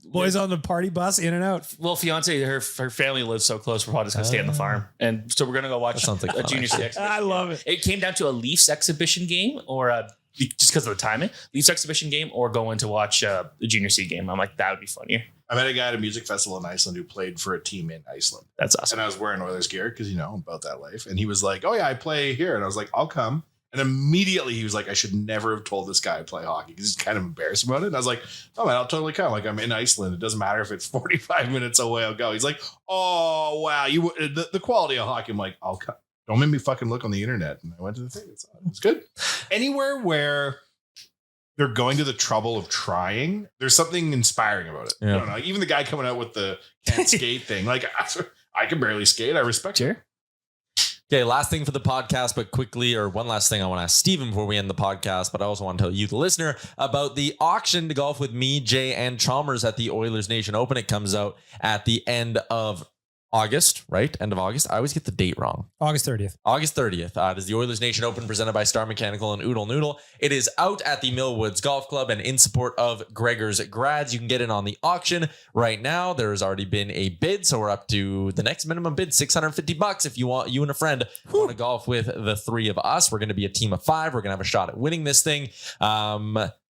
Boys on the party bus, in and out. Well, fiance, her family lives so close. We're probably just gonna stay on the farm, and so we're gonna go watch That sounds like a fun, Junior C actually. exhibition. I love it. It came down to a Leafs exhibition game or just because of the timing, Leafs exhibition game or going to watch the Junior C game. I'm like, that would be funnier. I met a guy at a music festival in Iceland who played for a team in Iceland. That's awesome. And I was wearing Oilers gear because, you know, about that life. And he was like, oh, yeah, I play here. And I was like, I'll come. And immediately he was like, I should never have told this guy I play hockey because he's kind of embarrassed about it. And I was like, oh, man, I'll totally come. Like, I'm in Iceland. It doesn't matter if it's 45 minutes away. I'll go. He's like, oh, wow. The quality of hockey. I'm like, I'll come. Don't make me fucking look on the internet. And I went to the thing. It's good. Anywhere where they're going to the trouble of trying, there's something inspiring about it. Yeah. I don't know. Even the guy coming out with the can't skate thing. Like, I can barely skate. I respect it. Okay, last thing for the podcast, but quickly, or one last thing I want to ask Steven before we end the podcast, but I also want to tell you, the listener, about the auction to golf with me, Jay, and Chalmers at the Oilers Nation Open. It comes out at the end of August, right? End of August. I always get the date wrong. August 30th. August 30th. It is the Oilers Nation Open presented by Star Mechanical and Oodle Noodle. It is out at the Millwoods Golf Club and in support of Gregor's Grads. You can get in on the auction right now. There has already been a bid, so we're up to the next minimum bid, $650. If you want, you and a friend want to golf with the three of us, we're going to be a team of 5. We're going to have a shot at winning this thing.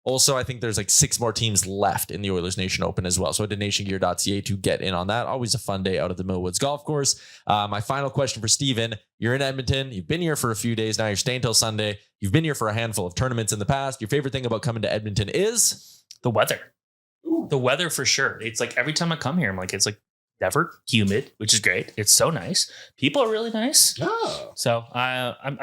Also, I think there's like 6 more teams left in the Oilers Nation Open as well. So to nationgear.ca to get in on that. Always a fun day out at the Millwoods Golf Course. My final question for Steven. You're in Edmonton. You've been here for a few days now. You're staying till Sunday. You've been here for a handful of tournaments in the past. Your favorite thing about coming to Edmonton is? The weather. The weather for sure. It's like every time I come here, I'm like, it's like never humid, which is great. It's so nice. People are really nice. Oh. So I'm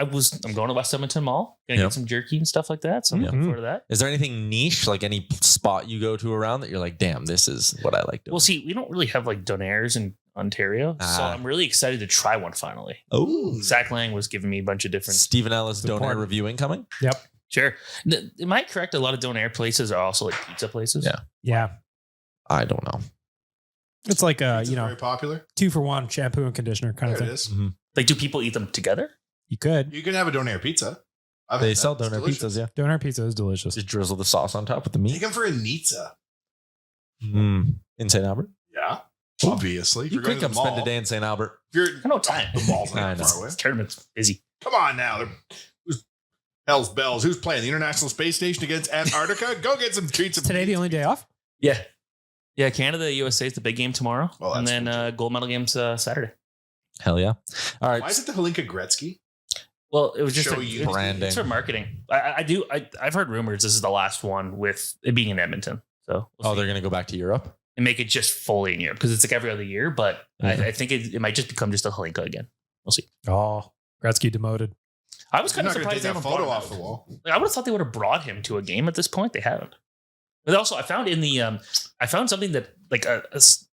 going to West Edmonton Mall, gonna get some jerky and stuff like that. So I'm looking forward to that. Is there anything niche, like any spot you go to around that you're like, damn, this is what I like doing? Well, see, we don't really have like donaires in Ontario, so I'm really excited to try one finally. Oh, Zach Lang was giving me a bunch of different. Steven Ellis donaire review incoming. Yep. Sure. Am I correct? A lot of donaire places are also like pizza places. Yeah. Yeah. I don't know. It's like It's very popular. 2-for-1 shampoo and conditioner kind There of it thing. is. Mm-hmm. Like, do people eat them together? You could. You can have a donair pizza. I've They had sell that. It's donaire delicious. pizzas, yeah. Doner pizza is delicious. Just drizzle the sauce on top with the Take meat. them for a nizza. In St. Albert? Yeah. Obviously. If You you're going could to come the spend mall, a day in St. Albert. if you're I know time. the mall's I not know. far away. This tournament's busy. Come on now. Who's hell's bells? Who's playing the International Space Station against Antarctica? Go get some treats. Today the only day off? Yeah. Yeah, Canada, USA is the big game tomorrow. Oh, and that's then gold medal game's Saturday. Hell yeah. All right. Why is it the Hlinka Gretzky? Well, it was just Show you branding. It's for marketing. I've heard rumors this is the last one with it being in Edmonton. So we'll see. They're going to go back to Europe? And make it just fully in Europe because it's like every other year. But I think it might just become just a Hlinka again. We'll see. Oh, Gretzky demoted. I was kind You're of not going to surprised take they that haven't photo brought off him the wall. Like, I would have thought they would have brought him to a game at this point. They haven't. But also, I found in the I found something that like a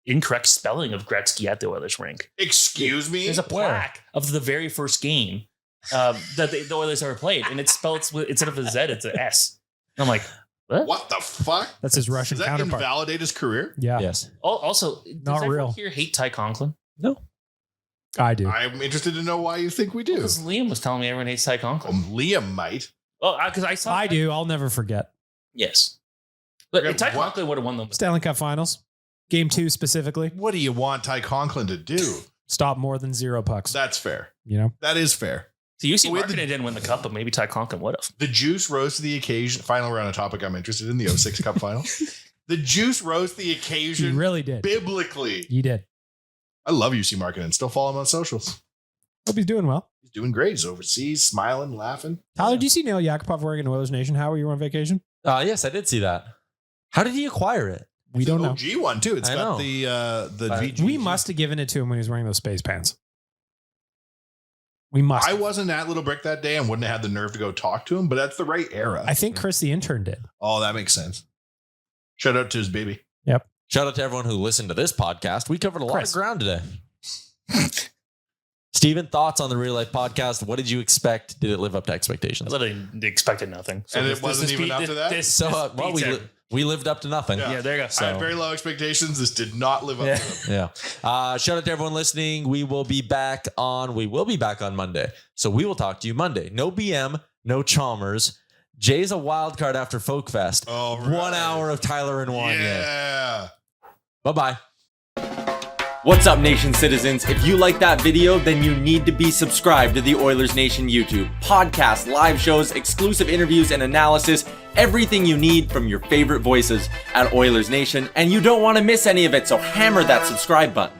incorrect spelling of Gretzky at the Oilers rink. Excuse me? There's a plaque of the very first game that the Oilers ever played, and it's spelled instead of a Z, it's an S. And I'm like, What the fuck? That's his Russian Does that counterpart. invalidate his career? Yeah. Yes. Also, Not does everyone real. here hate Ty Conklin? No. I do. I'm interested to know why you think we do. Because Liam was telling me everyone hates Ty Conklin. Liam might. Oh, because I saw. I do. I'll never forget. Yes, but Okay, Ty what? Conklin would have won them. Stanley Cup Finals. Game 2 specifically. What do you want Ty Conklin to do? Stop more than 0 pucks. That's fair. You know? That is fair. So UC We had Marketing didn't win the cup, but maybe Ty Conklin would have. The Juice rose to the occasion. Final round of topic I'm interested in, the 06 Cup final. The Juice rose to the You occasion really did. biblically. You did. I love UC Marketing. Still follow him on socials. Hope he's doing well. He's doing great. He's overseas, smiling, laughing. Tyler, do you see Neil Yakupov wearing an Oilers Nation? How were you on vacation? Yes, I did see that. How did he acquire it? We don't know. OG one too. It's I got know. the VG. We must have given it to him when he was wearing those space pants. We must. I wasn't at Little Brick that day and wouldn't have had the nerve to go talk to him, but that's the right era. I think Chris the intern did. Oh, that makes sense. Shout out to his baby. Shout out to everyone who listened to this podcast. We covered a lot Chris. of ground today. Steven, thoughts on the Real Life Podcast? What did you expect? Did it live up to I expectations? literally expected nothing. So And it this wasn't is even Pete- up to that? This, So, this well, beats We lived up to nothing. Yeah, there you go. I had very low expectations. This did not live up to them. Yeah. Shout out to everyone listening. We will be back on Monday. So we will talk to you Monday. No BM, no Chalmers. Jay's a wild card after Folk Fest. All right. 1 hour of Tyler and Wanye. Yeah. Bye-bye. What's up, Nation citizens? If you like that video, then you need to be subscribed to the Oilers Nation YouTube. Podcasts, live shows, exclusive interviews, and analysis. Everything you need from your favorite voices at Oilers Nation. And you don't want to miss any of it, so hammer that subscribe button.